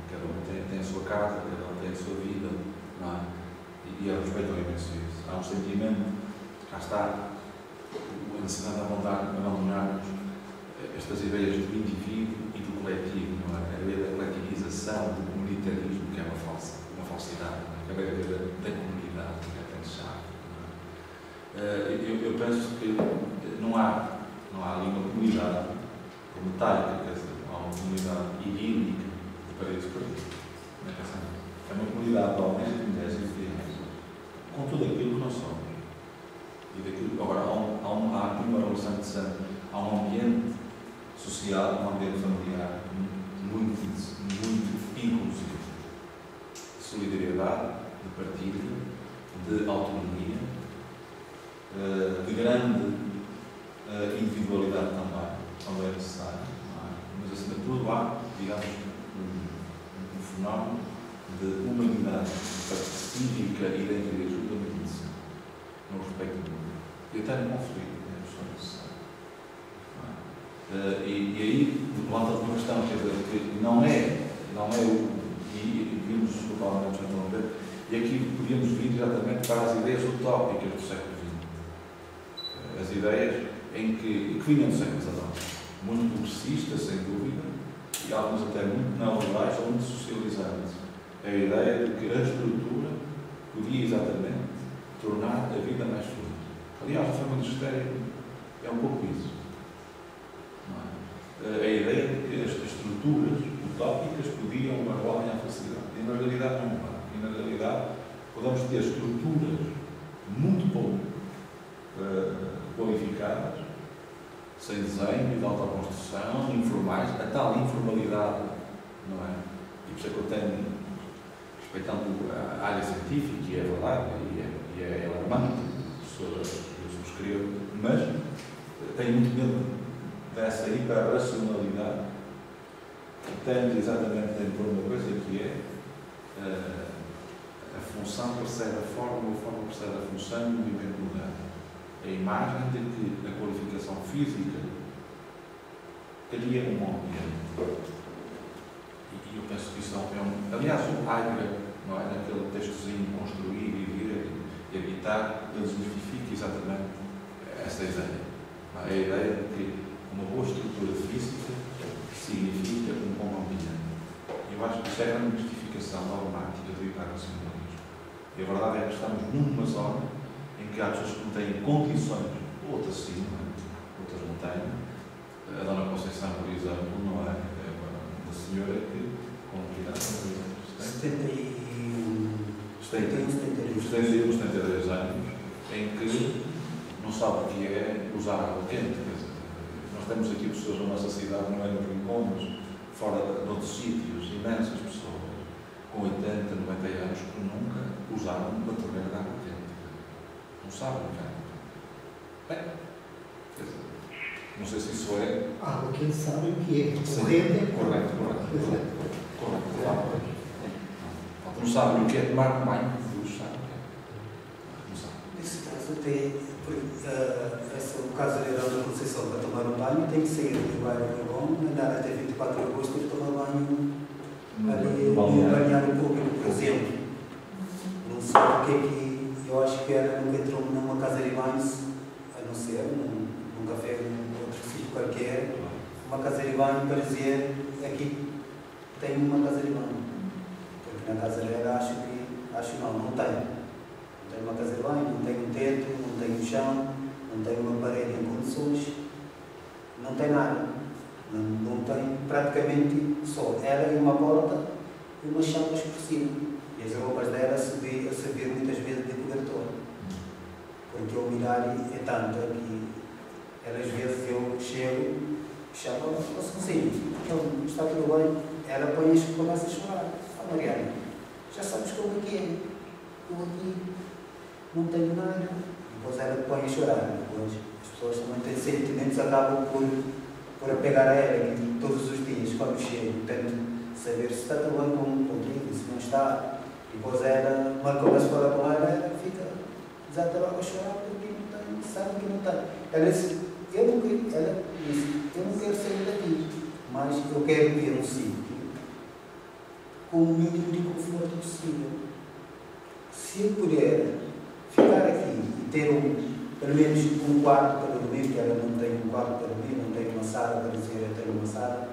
cada um tem a sua casa, cada um tem a sua vida, e eu respeito imenso isso. Há um sentimento, cá está, a necessidade de abandonarmos estas ideias do indivíduo e do coletivo, a ideia da coletivização, do comunitarismo, que é uma falsidade, que é a ideia da comunidade, que é pensar. Eu penso que não há ali uma comunidade como tal, quer dizer, há uma comunidade idílica de paraíso perdido. É uma comunidade de homens e mulheres e crianças, com tudo aquilo que nós somos. E daquilo, agora, há aqui uma relação interessante, há um ambiente social, um ambiente familiar muito inclusivo, de solidariedade, de partilha, de autonomia, de grande individualidade também, quando é necessário, mas acima de tudo há, digamos, um fenómeno de humanidade cívica e de ajuda muito interessante, no respeito do mundo. Eu tenho conflito, é necessário. E aí, levanta uma questão, quer dizer, que não é o. E vimos totalmente interromper, e aqui podíamos vir exatamente para as ideias utópicas do século XX. As ideias que vinham do século XIX, muito progressistas, sem dúvida, e algumas até muito neoliberais ou muito socializadas. É a ideia de que a estrutura podia exatamente tornar a vida mais fluida. Aliás, a forma de magistério é um pouco isso. A ideia de que as estruturas utópicas podiam levar o homem à felicidade. E na realidade não há. E na realidade podemos ter estruturas muito pouco qualificadas, sem desenho e de autoconstrução, informais, a tal informalidade, não é? E por isso é que eu tenho, respeitando a área científica, e é verdade, e é alarmante, eu subscrevo, mas tenho muito medo dessa hiperracionalidade que tende exatamente a impor uma coisa que é a função precede a forma precede a função e o movimento moderno. A imagem de que a qualificação física cria um ambiente. E eu penso que isso é um... Aliás, o Heidegger, não é? Naquele textozinho Construir, Viver e Habitar, ele desmistifica exatamente essa ideia. A ideia de que uma boa estrutura física significa um bom ambiente. Eu acho que isso é a mistificação dogmática do hiperracionalismo. E a verdade é que estamos numa zona em que há pessoas que não têm condições, outras sim, outras não têm. A Dona Conceição, por exemplo, não é? É uma senhora que, com que idade? 72 anos, em que não sabe o que é usar água quente. Quer dizer, nós temos aqui pessoas na nossa cidade, não é no Rincón, mas fora de outros sítios, imensas pessoas, com 80, 90 anos, que nunca usaram uma torneira de água quente. Não sabem o que é. Bem, quer dizer, não sei se isso é... Água quente sabe o que é. Correto. Não sabem o que é tomar banho de ducha, sabe o que é? Não sabem. Nesse caso, o caso da Dona Conceição, para tomar um banho, tem que sair do bairro de Rincón, andar até 24 de agosto e tomar banho ali no balneário público, por exemplo. Não sei o que é que eu acho que ela nunca entrou numa casa de banhos, a não ser num café, num outro sítio qualquer. Uma casa de banho para dizer aqui tem uma casa de banho. Porque na casa dela acho não tem. Não tem uma casa de banho, não tem um teto, não tem um chão, não tem uma parede em condições, não tem nada. Não tem praticamente só ela e uma porta e umas chamas por cima. E as roupas dela a servir muitas vezes de cobertor. Porque a umidade é tanta que às vezes eu chego e chamo, não consigo, então está tudo bem. Ela põe e começa a chorar. Ah, Mariana, já sabes como é que é. Eu aqui não tenho nada. Depois ela põe a chorar. Depois as pessoas também têm sentimentos, acabam por apegar a ela todos os dias, quando chego, tento saber se está tudo bem contigo, se não está. Depois ela, quando começa a falar com ela fica exatamente a chorar porque não tem, sabe que não tem. Ela disse, eu não quero sair daqui, mas eu quero ter um sítio com o mínimo de conforto possível. Se eu puder ficar aqui e ter pelo menos um quarto para dormir, que ela não tem um quarto para dormir, não tem uma sala para dizer eu tenho uma sala,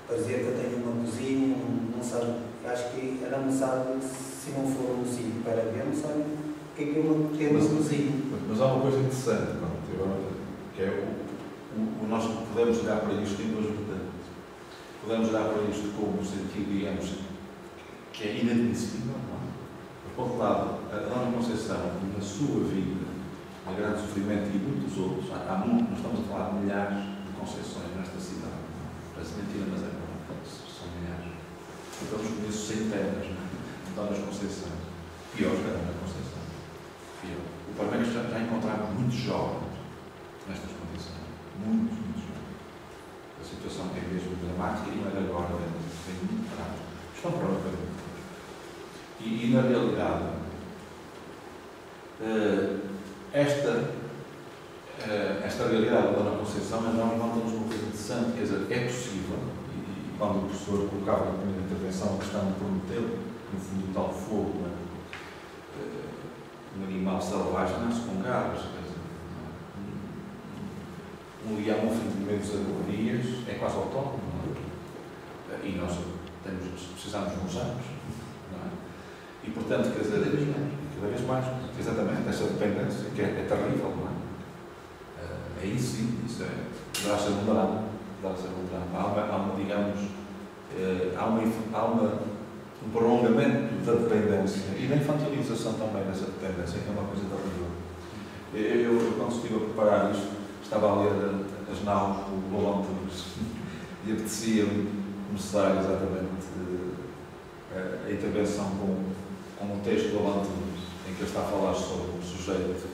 para dizer que eu tenho uma cozinha, não sabe, acho que ela não sabe, se não for um sítio para ver, não sabe o que é que eu ter uma cozinha. Mas há uma coisa interessante, que é nós podemos olhar para isto em duas vertentes. Podemos olhar para isto como um sentido, digamos, que é inadmissível, não é? Por outro lado, a Dona Conceição, na sua vida, um grande sofrimento e muitos outros, nós estamos a falar de milhares de Conceições nesta cidade. Parece mentira, mas é verdade, são milhares. Então, eu conheço centenas de Donas Conceições. Piores que a Dona Conceição. Pior. O problema é que já encontramos muitos jovens nestas condições. Muitos jovens. A situação é mesmo dramática e não é agora, tem muito trágico. Estão prontos para mim. E na realidade, esta realidade da Dona Conceição, nós notamos uma coisa interessante, quer dizer, é possível, e quando o professor colocava na primeira intervenção a questão de Prometeu, no fundo, o tal fogo, um animal selvagem nasce com garras, quer dizer, um leão ao fim de meses agonias é quase autónomo, não é? E nós precisamos de uns anos, não é? E portanto, quer dizer, cada vez mais, exatamente, esta dependência que é terrível, não é? É isso, sim, isso é, deverá ser um drama, há uma, digamos, um prolongamento da dependência e da infantilização também dessa dependência, que é uma coisa terrível. Eu quando estive a preparar isto, estava a ler as naus, o balão de luz, e apetecia-me começar exatamente a intervenção com o texto do balão de luz, em que ele está a falar sobre um sujeito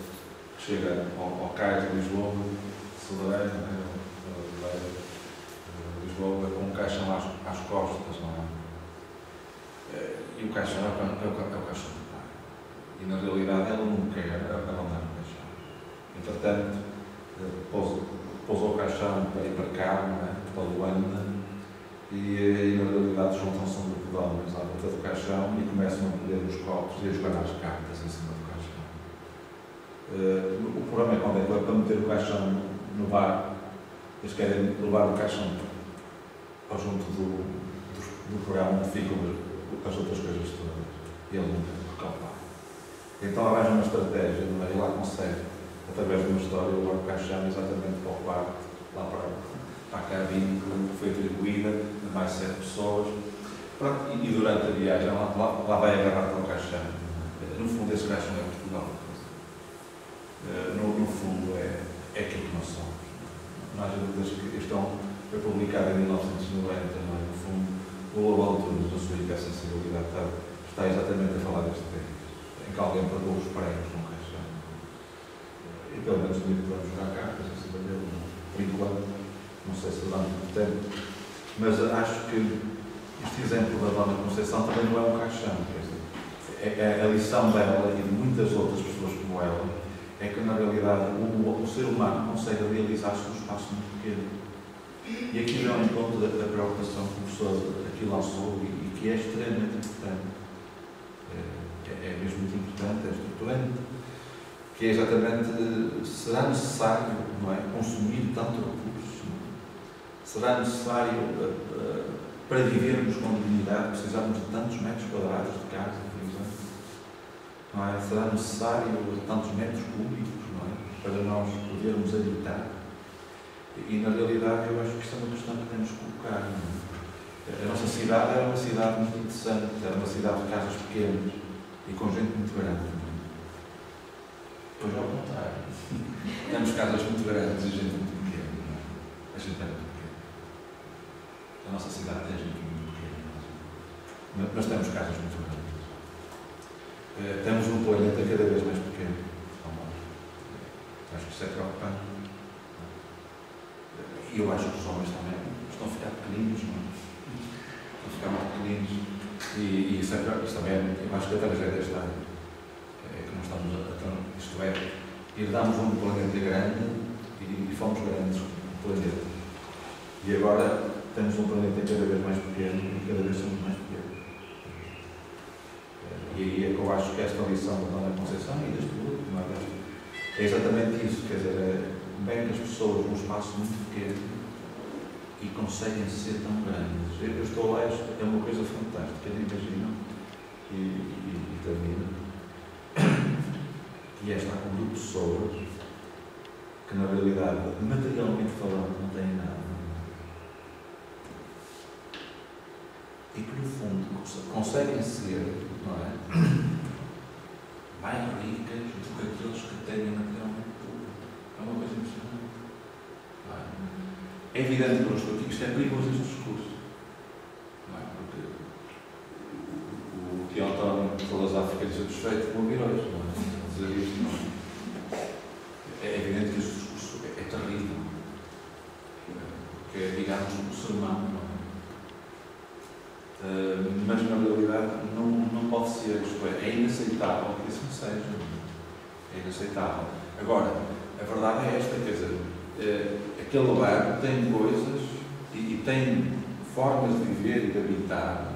que chega ao cais de Lisboa, Soleiro, Lisboa, com um caixão às costas, não é? E o caixão é o caixão do pai. E na realidade ele não quer abandonar o caixão. Entretanto, pousou o caixão para ir para cá, não é? Para Luanda, e na realidade juntam-se um grupo de homens à volta do caixão e começam a colher os copos e a jogar as cartas em cima do caixão. O problema é quando é para meter o caixão no bar, eles querem levar o caixão ao junto do programa onde ficam as outras coisas todas. E ele não tem recalpar. Então arranja uma estratégia, não é? E lá consegue, através de uma história, levar o caixão exatamente para o quarto, lá para a cabine que foi atribuída a mais 7 pessoas. Pronto, e durante a viagem lá vai agarrar para o caixão. No fundo, esse caixão é Portugal. No fundo, é aquilo que nós somos. Não há dúvidas que este foi publicado em 1990, não é? No fundo, o Lobo Antunes, na sua hipersensibilidade, está exatamente a falar deste tema, em que alguém pagou os prémios num caixão. E pelo menos comigo vamos jogar cartas em cima dele, por enquanto, não sei se durante muito tempo, mas acho que este exemplo da Dona Conceição também não é um caixão. Quer dizer, a lição dela e de muitas outras pessoas como ela é que, na realidade, o ser humano consegue realizar-se num espaço muito pequeno. E aqui é um encontro da preocupação que o professor aqui lançou e que é extremamente importante. É mesmo muito importante, é estruturante, que é exatamente, será necessário, não é, consumir tanto recurso? Será necessário, para vivermos com dignidade, precisarmos de tantos metros quadrados de casa, por exemplo? Não é? Será necessário tantos metros cúbicos, não é, para nós podermos habitar? E, na realidade, eu acho que isto é uma questão que temos que colocar. Não é? A nossa cidade era uma cidade muito interessante, era uma cidade de casas pequenas e com gente muito grande. Pois, ao contrário. Temos casas muito grandes e gente muito pequena. Não é? A gente é muito pequena. A nossa cidade tem gente muito pequena. Mas temos casas muito grandes. Temos um planeta cada vez mais pequeno. Acho que isso é preocupante. E eu acho que os homens também estão a ficar pequeninos, não é? Estão a ficar muito pequeninos. E isso também, eu acho que a tragédia está é que nós estamos isto é, herdamos um planeta grande e fomos grandes no planeta. E agora temos um planeta cada vez mais pequeno e cada vez somos mais pequenos. E aí é que eu acho que esta lição da Dona Conceição e deste grupo, não é exatamente isso, quer dizer, bem que as pessoas num espaço muito pequeno e conseguem ser tão grandes. Eu estou lá, é uma coisa fantástica, imagino, e termino. E está com um grupo de pessoas que, na realidade, materialmente falando, não têm nada. E que, no fundo, conseguem ser, não é, mais ricas do que aqueles que têm materialmente tudo. É uma coisa impressionante. É evidente que eu estou aqui que isto é perigoso, este discurso. Não é? Porque o Tião António falou das Áfricas satisfeito com o heróis, não é? Dizer isto, não é? É evidente que este discurso é terrível. Porque é, digamos, um sermão, não é? Mas, na realidade, não pode ser. Isto é inaceitável que isso seja. É inaceitável. Agora, a verdade é esta, quer dizer, aquele lugar tem coisas e tem formas de viver e de habitar,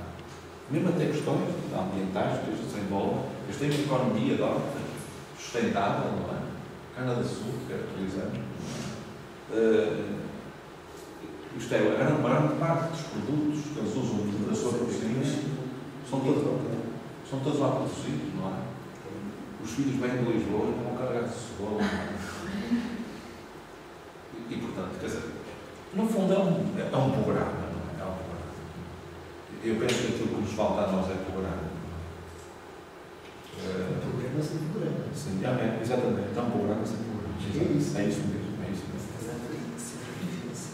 mesmo até questões ambientais que eles desenvolvem. Eles têm uma economia de horta sustentável, não é? Cana-de-açúcar, por exemplo. Isto é, a grande parte dos produtos que eles usam na sua cozinha são todos lá produzidos, não é? Os filhos vêm de Lisboa e vão carregar de cebola, não é? E, portanto, quer dizer, no fundo é um programa, não é? É um programa. Eu penso que aquilo que nos falta a nós é programa. Programa sem programa. Sim, exatamente. É um programa sem programa. É isso. É isso mesmo. É isso mesmo.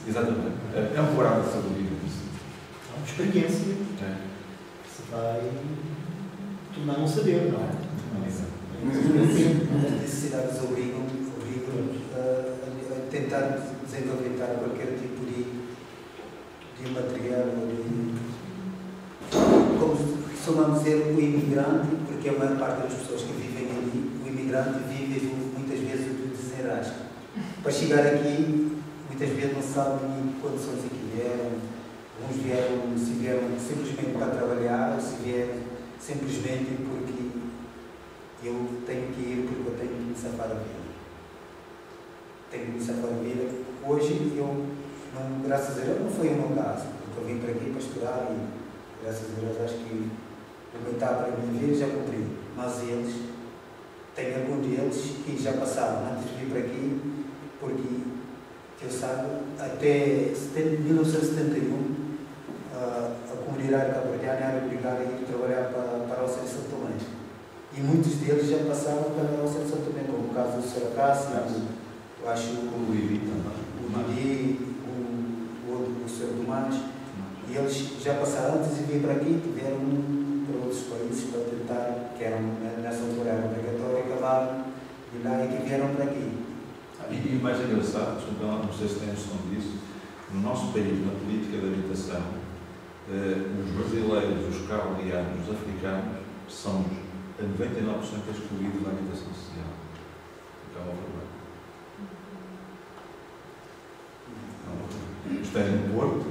Exatamente. É um programa de sabedoria. É uma experiência que se vai tornar um saber, não é? As necessidades obrigam a tentar desenvolver qualquer tipo de material ou de, como costumamos dizer, o imigrante, porque a maior parte das pessoas que vivem ali, o imigrante vive muitas vezes do desenrasque. Para chegar aqui, muitas vezes não sabem em que condições é que vieram. Uns vieram, se vieram simplesmente para trabalhar, ou se vieram simplesmente porque eu tenho que ir, porque eu tenho que me safar a vida. Tenho que me safar a vida. Hoje, graças a Deus, não foi o meu caso, porque eu vim para aqui para estudar e, graças a Deus, acho que o meu etapa da minha vida já cumpri. Mas eles, tem algum deles que já passaram antes de vir para aqui, porque, que eu saiba, até 1971, a comunidade cabo-verdiana era obrigada a ir trabalhar para a Alça de São Tomé. E muitos deles já passaram pela Alça de São Tomé, como o caso do Sr. Cássio, eu acho o Didi, o Sr. Tomás, e eles já passaram antes de vir para aqui, tiveram para outros países para tentar, que eram nessa altura era obrigatório, acabaram de lá e que vieram para aqui. E mais engraçado, não sei se têm noção disso, no nosso país, na política de habitação, os brasileiros, os cabo-verdianos, os africanos, são a 99% excluídos da habitação social. É uma verdade. Estão no Porto,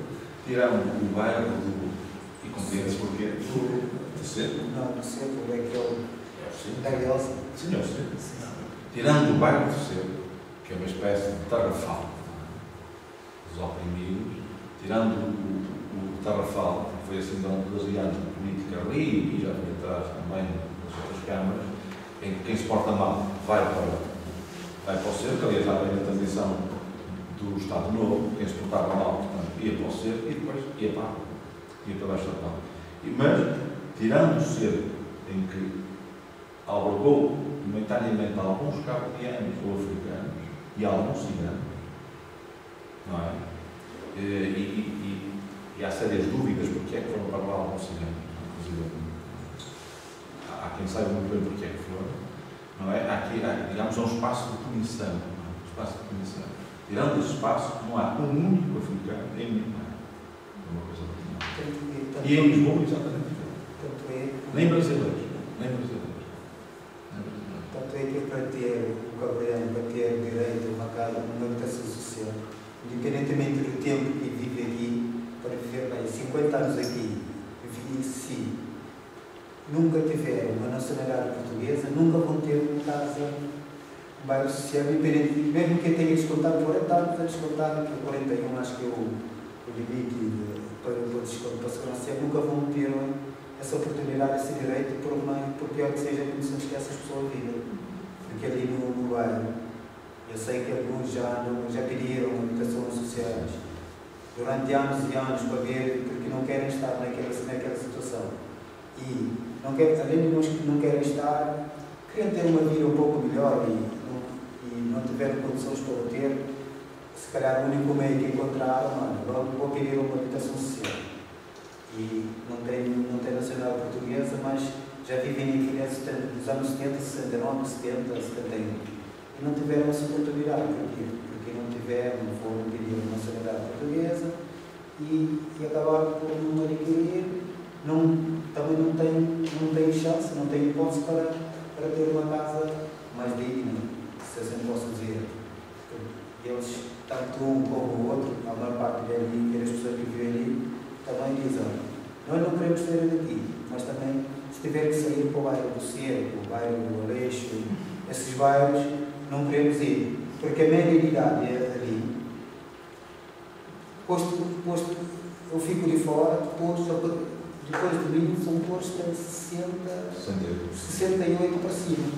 tiraram o bairro do. E compreende-se porquê? Do centro? Não, do centro, da Elsa. Senhor, tirando o bairro do centro, que é uma espécie de tarrafal dos oprimidos, tirando o tarrafal, que foi assim durante 12 anos de política ali e já foi atrás também das outras câmaras, em que quem se porta mal vai para o centro, que aliás já vem a transição do Estado Novo, quem se portava mal, portanto, ia para o centro e depois ia para baixo da pau. Mas, tirando o centro, em que albergou momentaneamente alguns cabo-verdianos ou africanos e alguns ciganos, não é? E há sérias dúvidas porque é que foram para lá alguns ciganos, inclusive. Há quem saiba muito bem porque é que foram, não é? Há, digamos, um espaço de punição, Tirando esse espaço, não há um único africano em nenhuma área. É uma coisa muito. E em Lisboa, exatamente diferente. Nem brasileiros. Tanto é que para ter o cabo-verdiano, para ter direito a uma casa, uma habitação social, independentemente do tempo que vive aqui, para viver bem 50 anos aqui, se nunca tiveram uma nacionalidade portuguesa, nunca vão ter uma casa, um bairro social, mesmo que tenha descontado 40 anos, a descontar, que 41 acho que é o limite para o desconto para a segurança social, nunca vão ter essa oportunidade, esse direito, por pior que seja a condições que essas pessoas vivem. Porque ali no bairro, eu sei que alguns já pediram habitações sociais durante anos e anos para ver, porque não querem estar naquela situação. E além de nós que não querem estar, queriam ter uma vida um pouco melhor e não tiveram condições para o ter, se calhar o único meio que encontraram, vou pedir uma habitação social. E não tem nacionalidade portuguesa, mas já vivem aqui nos anos 70, 69, 70, 71. E não tiveram essa oportunidade. Porque não foram pedir uma nacionalidade portuguesa e acabaram por não adquirir, também não têm chance, não têm hipótese para ter uma casa mais digna, se assim posso dizer. Eles, tanto um como o outro, a maior parte das pessoas que vivem ali, também dizem, nós não queremos sair daqui, mas também, se tiver que sair para o bairro do Cerco, o bairro do Aleixo, esses bairros, não queremos ir, porque a média de idade é ali, posto eu fico de fora, depois de mim, são postos de 68 para cima.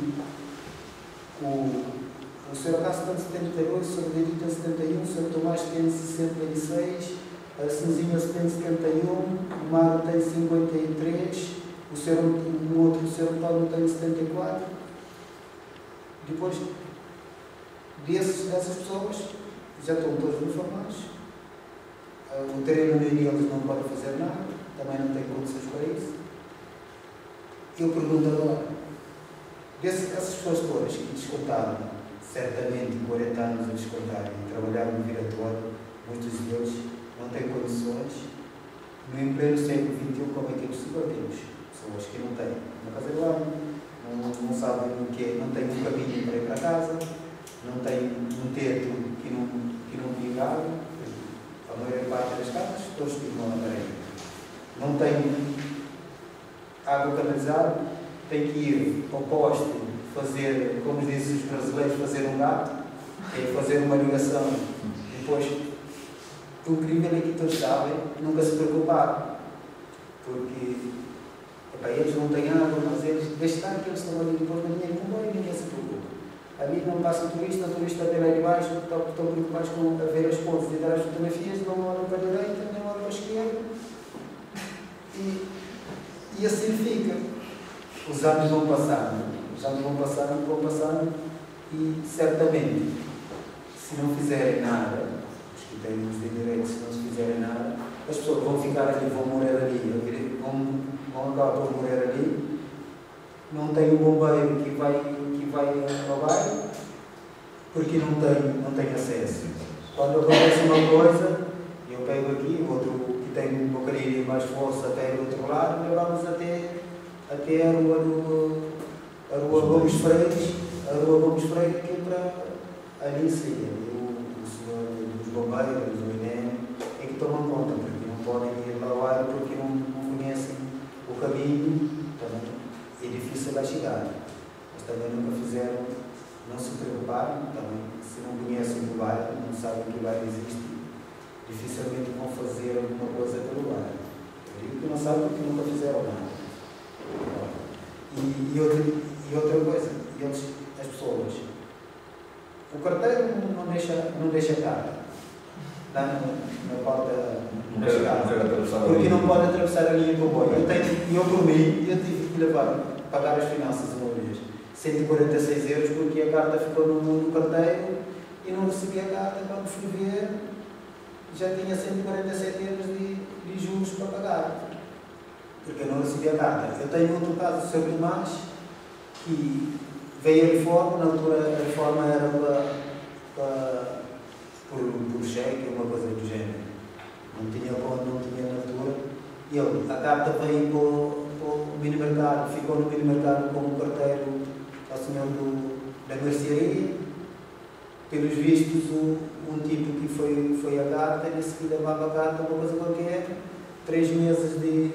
O Sr. Cássio tem 72, o Sr. Didi tem 71, o Sr. Tomás tem 66, a Senzinha tem 71, o Mário tem 53, o outro, o Sr. António tem 74. Depois dessas pessoas, já estão todos informados, O terreno deles não pode fazer nada, também não tem condições para isso. Eu pergunto agora, essas pessoas todas que descontaram, certamente 40 anos a descontar e trabalharam no viratório, muitos deles não têm condições. No emprego século XXI, como é que é possível? Temos pessoas que não têm uma casa de banho, não sabem o que é, não têm um caminho para ir para casa, não têm um teto que não pinga água, a maior parte das casas, todos têm uma lareira. Não têm água canalizada, têm que ir ao poste fazer, como dizem os brasileiros, fazer um gato, que é fazer uma ligação. Depois, o incrível é que todos sabem, nunca se preocuparam, porque eles não têm água, mas eles deixam que eles estão ali depois do dinheiro com banho e ninguém se preocupa. Ali não passa o turista vê lá de baixo, estão preocupados com a ver as pontes e dar as fotografias, não olham para a direita, nem olham para a esquerda. E assim fica. Os anos vão passando e certamente, se não fizerem nada, os que têm os direitos, se não se fizerem nada, as pessoas vão ficar ali, vão morar ali, vão acabar por morar ali, não tem um bombeiro que vai ao bairro, porque não tem acesso. Quando acontece uma coisa, eu pego aqui, o outro que tem um bocadinho de mais força pega do outro lado, levamos até a rua Gomes Freire, que é para ali sim, o senhor dos bombeiros, o INEM, é que tomam conta, porque não podem ir para o bairro porque não conhecem o caminho, também é difícil lá chegar. Mas também nunca fizeram, não se preocuparam, também, se não conhecem o bairro, não sabem que o bairro existe, dificilmente vão fazer alguma coisa pelo bairro. Eu digo que não sabem porque nunca fizeram nada. E outra coisa, as pessoas, o carteiro não deixa carta na porta da casa, porque não pode atravessar a linha de comboio. Eu por mim, eu tive que pagar as finanças uma vez, 146 euros, porque a carta ficou no carteiro e não recebi a carta. Quando fui ver, já tinha 147 euros de juros para pagar, porque eu não recebi a carta. Eu tenho outro caso do Sr. Tomás, que veio a reforma, na altura a reforma era por cheque, uma coisa do género. Não tinha conta, não tinha na altura. A carta veio para o mini-mercado, ficou no mini-mercado como carteiro ao senhor da mercearia. Pelos vistos, um tipo que foi a carta, ele se levava a carta, uma coisa qualquer, 3 meses de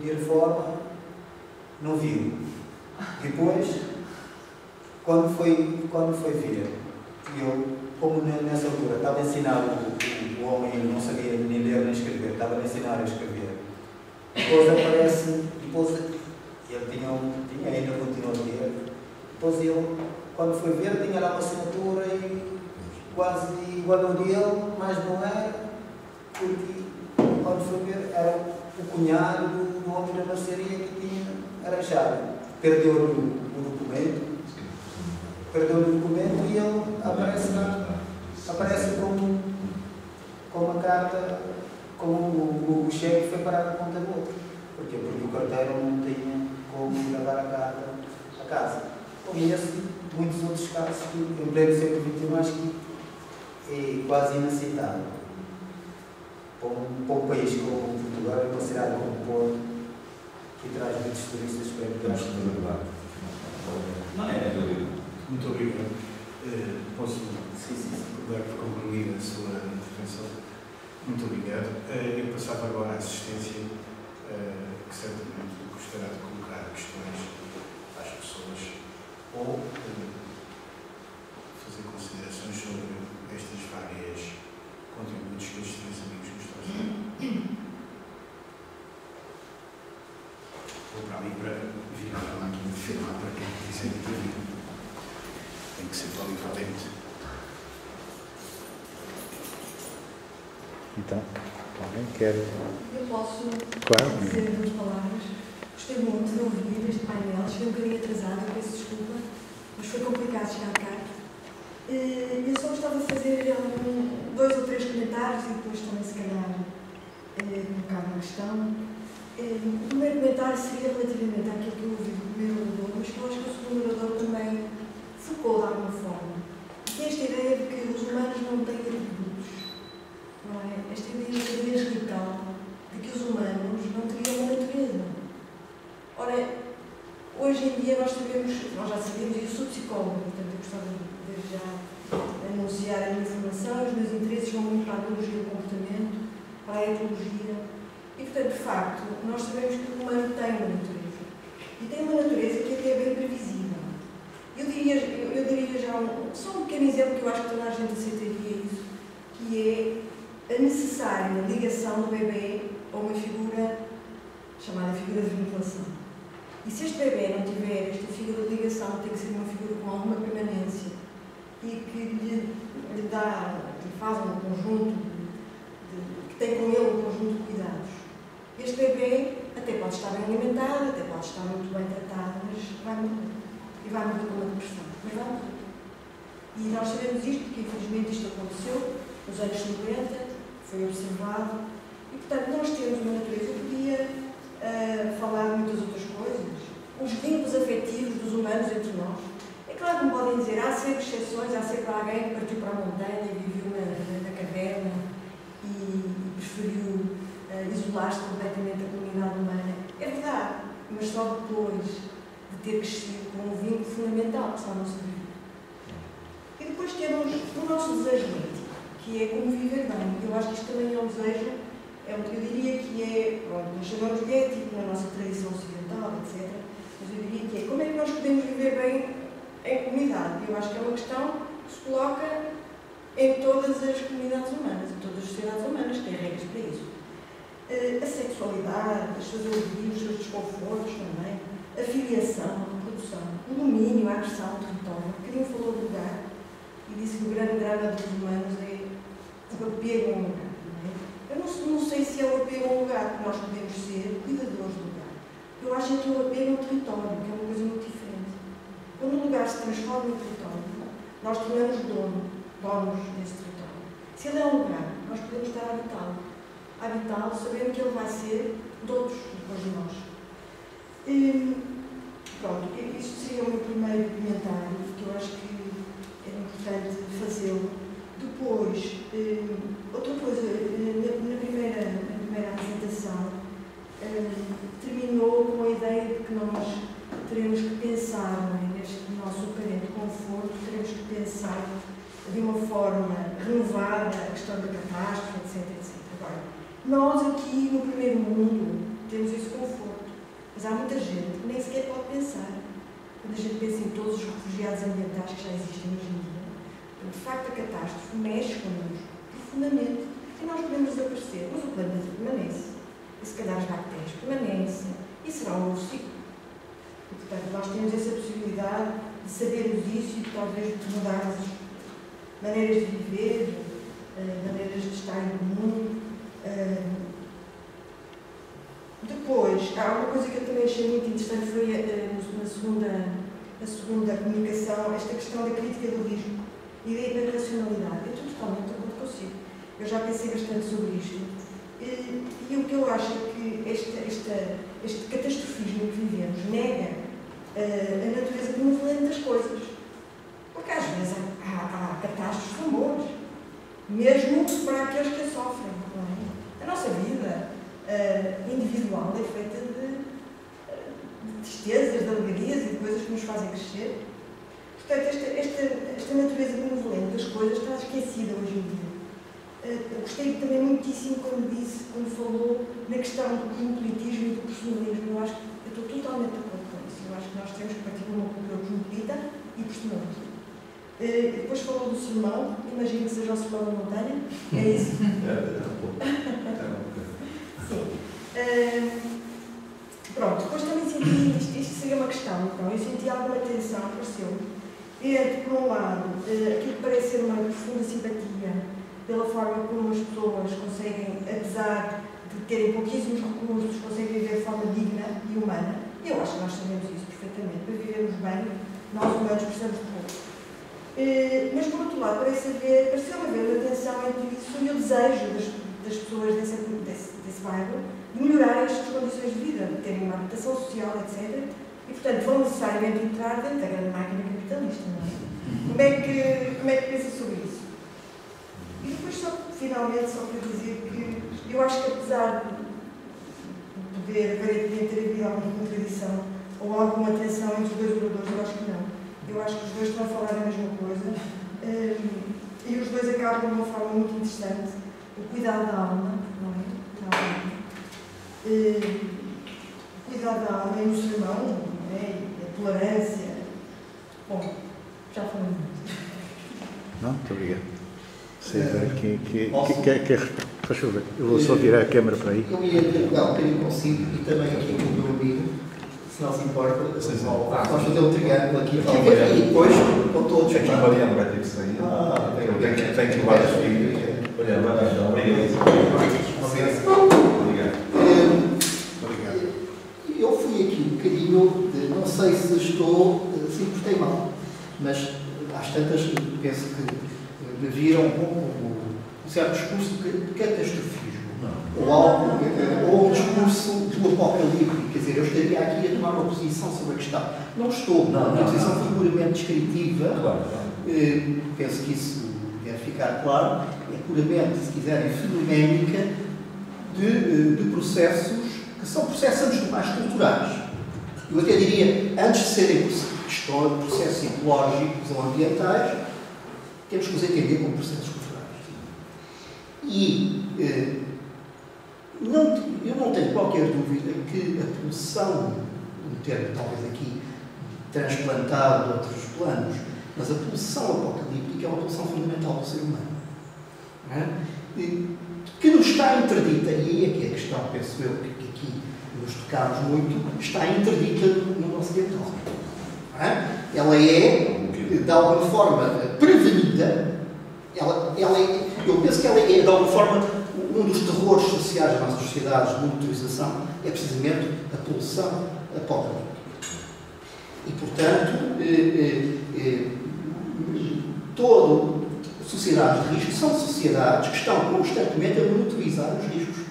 reforma, não viu. Depois, quando foi ver, eu, como nessa altura estava a ensinar o homem, ele não sabia nem ler nem escrever, estava a ensinar a escrever. Depois aparece, ele tinha ainda continuou a ler. Depois ele, quando foi ver, tinha lá uma assinatura e quase igual ao dele, mas não era, porque quando foi ver, era o cunhado do homem da mercearia que tinha arranjado. Perdeu o documento e ele aparece com uma carta, com o cheque foi parar na conta do outro. Porquê? Porque o carteiro não tinha como levar a carta a casa. Conheço muitos outros casos que em pleno século XXI acho que é quase inaceitável. Para um país como Portugal, é considerado como um Porto, que traz muitos turistas para cá. Não é Muito obrigado. Posso dar por concluída a sua intervenção? Muito obrigado. Eu passava agora à assistência, que certamente gostará de colocar questões às pessoas ou fazer considerações sobre estas várias contributos que estes 3 amigos nos trouxeram. Vou para ali para virar a máquina de filmar para quem quiser intervir. Tem que ser polivalente. Então, alguém quer? Eu posso Claro. dizer 2 palavras. Gostei muito de ouvir este painel. Cheguei um bocadinho atrasado, eu peço desculpa, mas foi complicado chegar cá. Eu só gostava de fazer 2 ou 3 comentários e depois também, se calhar, colocar uma questão. O primeiro comentário seria relativamente àquilo que eu ouvi do primeiro orador, mas que eu acho que o segundo orador também focou de alguma forma. Que é esta ideia de que os humanos não têm atributos, não é? Esta ideia radical de que os humanos não teriam uma natureza. Ora, hoje em dia nós já sabemos, e eu sou psicóloga, portanto eu gostava de já anunciar a minha formação, os meus interesses vão muito para a biologia do comportamento, para a etologia. E, portanto, de facto, nós sabemos que o humano tem uma natureza. E tem uma natureza que até é bem previsível. Eu diria já só um pequeno exemplo que eu acho que toda a gente aceitaria isso, que é a necessária ligação do bebê a uma figura chamada figura de vinculação. E se este bebê não tiver esta figura de ligação, tem que ser uma figura com alguma permanência e que lhe faz um conjunto, que tem com ele um conjunto de cuidados. Este bebê até pode estar bem alimentado, até pode estar muito bem tratado, mas vai morrer. E vai morrer com uma depressão. Mas vai morrer. E nós sabemos isto porque, infelizmente, isto aconteceu nos anos 50, foi observado. E, portanto, nós temos uma natureza. Eu podia falar de muitas outras coisas. Os vínculos afetivos dos humanos entre nós. É claro que me podem dizer, há sempre exceções, há sempre alguém que partiu para a montanha e viveu na caverna e preferiu isolar-se completamente da comunidade humana. É verdade, mas só depois de ter crescido com um vínculo fundamental que está no nosso vida. E depois temos o nosso desejo ético, que é como viver bem. Eu acho que isto também é um desejo, eu diria que é, nós chamamos de ético na nossa tradição ocidental, etc. Mas eu diria que é como é que nós podemos viver bem em comunidade. Eu acho que é uma questão que se coloca em todas as comunidades humanas, em todas as sociedades humanas, que têm regras para isso. A sexualidade, as suas alegrias, os seus desconfortos também, a filiação, a reprodução, o domínio, a agressão, o território. Um bocadinho falou do lugar e disse que o grande drama dos humanos é o apego a um lugar. Não é? Eu não sei se é o apego a um lugar, porque nós podemos ser cuidadores do lugar. Eu acho que é o apego ao território, que é uma coisa muito diferente. Quando o lugar se transforma em território, nós tornamos donos desse território. Se ele é um lugar, nós podemos estar a habitá-lo, sabendo que ele vai ser de outros depois de nós. Pronto, isto seria o meu primeiro comentário, que eu acho que é importante fazê-lo. Depois, outra coisa, na primeira apresentação, terminou com a ideia de que nós teremos que pensar, não é, neste nosso aparente conforto, teremos que pensar de uma forma renovada a questão da catástrofe, etc, etc. Agora, nós aqui no primeiro mundo temos esse conforto, mas há muita gente que nem sequer pode pensar. Quando a gente pensa em todos os refugiados ambientais que já existem hoje em dia, de facto a catástrofe mexe connosco profundamente e nós podemos desaparecer, mas o planeta permanece. E se calhar as bactérias permanecem e será um novo ciclo. E, portanto, nós temos essa possibilidade de sabermos isso e talvez de mudar as maneiras de viver, maneiras de estar em comum. Depois, há uma coisa que eu também achei muito interessante, foi na segunda comunicação, esta questão da crítica do risco e da hiperracionalidade. Eu estou totalmente de acordo consigo. Eu já pensei bastante sobre isto. E o que eu acho é que este catastrofismo que vivemos nega a natureza benevolente das coisas. Porque às vezes há catástrofes tão boas, mesmo para aqueles que a sofrem. Não é? A nossa vida individual é feita de tristezas, de alegrias e de coisas que nos fazem crescer. Portanto, esta natureza benevolente das coisas está esquecida hoje em dia. Eu gostei também muitíssimo quando falou na questão do cosmopolitismo e do personalismo. Eu acho que eu estou totalmente de acordo com isso. Eu acho que nós temos que partir de uma cultura cosmopolita e personalista. Depois falou do sermão, imagino que seja o sermão da montanha. É isso? Sim. Pronto, depois também senti, isto seria uma questão, então, eu senti alguma tensão, pareceu-me, entre, por um lado, aquilo que parece ser uma profunda simpatia pela forma como as pessoas conseguem, apesar de terem pouquíssimos recursos, conseguem viver de forma digna e humana. E eu acho que nós sabemos isso perfeitamente. Para vivermos bem, nós humanos precisamos de pouco. Mas, por outro lado, pareceu haver uma tensão entre isso e o desejo das pessoas desse bairro de melhorar as suas condições de vida, de terem uma habitação social, etc. E, portanto, vão necessariamente entrar dentro da grande máquina capitalista, não é? Como é que pensa sobre isso? E depois, finalmente, só para dizer que eu acho que, apesar de poder ter havido alguma contradição ou alguma tensão entre os dois oradores, eu acho que não. Eu acho que os dois estão a falar a mesma coisa e os dois acabam de uma forma muito interessante. O cuidado da alma, não é? O cuidado da alma e no sermão, não é? E a tolerância. Bom, já falei muito. Não, muito obrigado. Faz favor, eu vou só virar a câmera para aí. Eu ia dialogar um bocadinho consigo e também aqui com o meu amigo, se não se importa, vamos fazer um triângulo aqui e depois com todos. Aqui a Mariana vai ter que sair. Tem que levar os filhos. Obrigado. Eu fui aqui um bocadinho, não sei se se importei mal, mas às tantas penso que viram um certo discurso de catastrofismo, ou um discurso do apocalipse. Quer dizer, eu estaria aqui a tomar uma posição sobre a questão. Não estou, a minha posição foi puramente descritiva. Penso que isso deve ficar claro. É puramente, se quiserem, fenoménica de processos que são processos, antes de mais, culturais. Eu até diria, antes de serem processos ecológicos ou ambientais, temos que os entender como processos culturais. E eu não tenho qualquer dúvida que a pulsão, um termo talvez aqui transplantado de outros planos, mas a pulsão apocalíptica é uma pulsão fundamental do ser humano. Não é? Que nos está interdita, e aí é que é a questão, penso eu, que aqui nos tocamos muito, está interdita no Ocidental. Não é? Ela é, de alguma forma, prevenida. Eu penso que ela é, de alguma forma, um dos terrores sociais das nossas sociedades de monitorização é precisamente a pulsão apocalíptica. E, portanto, todas sociedades de risco são sociedades que estão constantemente a monitorizar os riscos.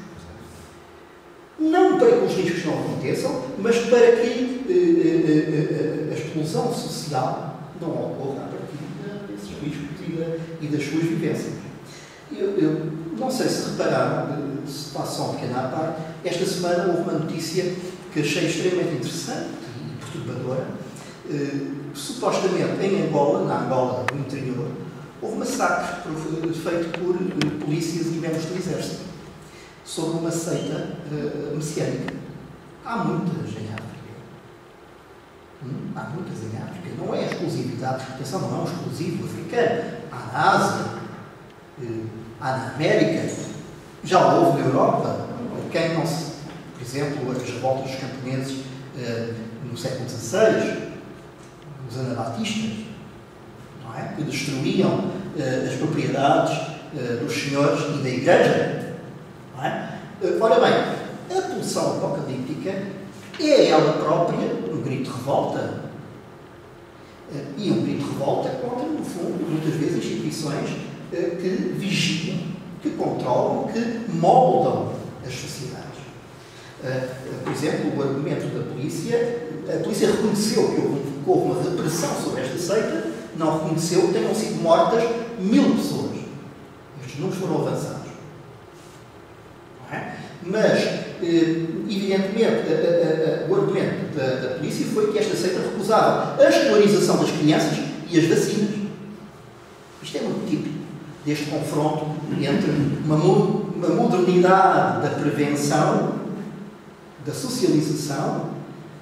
Não para que os riscos não aconteçam, mas para que a explosão social não ocorra a partir desses riscos e das suas vivências. Eu não sei se repararam, de situação pequena à parte, esta semana houve uma notícia que achei extremamente interessante e perturbadora. Supostamente em Angola, na Angola do interior, houve um massacre feito por polícias e membros do exército sobre uma seita messiânica. Há muitas em África. Há muitas em África. Não é exclusividade. Atenção, não é um exclusivo africano. Há na Ásia, há na América, já houve na Europa. Quem não se... Por exemplo, as revoltas dos camponeses no século XVI, os anabatistas, não é? Que destruíam as propriedades dos senhores e da igreja. Não é? Ora bem, a pulsão apocalíptica é ela própria um grito de revolta. E um grito de revolta contra, no fundo, muitas vezes, instituições que vigiam, que controlam, que moldam as sociedades. Por exemplo, o argumento da polícia, a polícia reconheceu que houve uma repressão sobre esta seita, não reconheceu que tenham sido mortas 1000 pessoas. Estes números foram avançados. Não é? Mas, evidentemente, o argumento da polícia foi que esta seita recusava a escolarização das crianças e as vacinas. Isto é muito típico deste confronto entre uma modernidade da prevenção, da socialização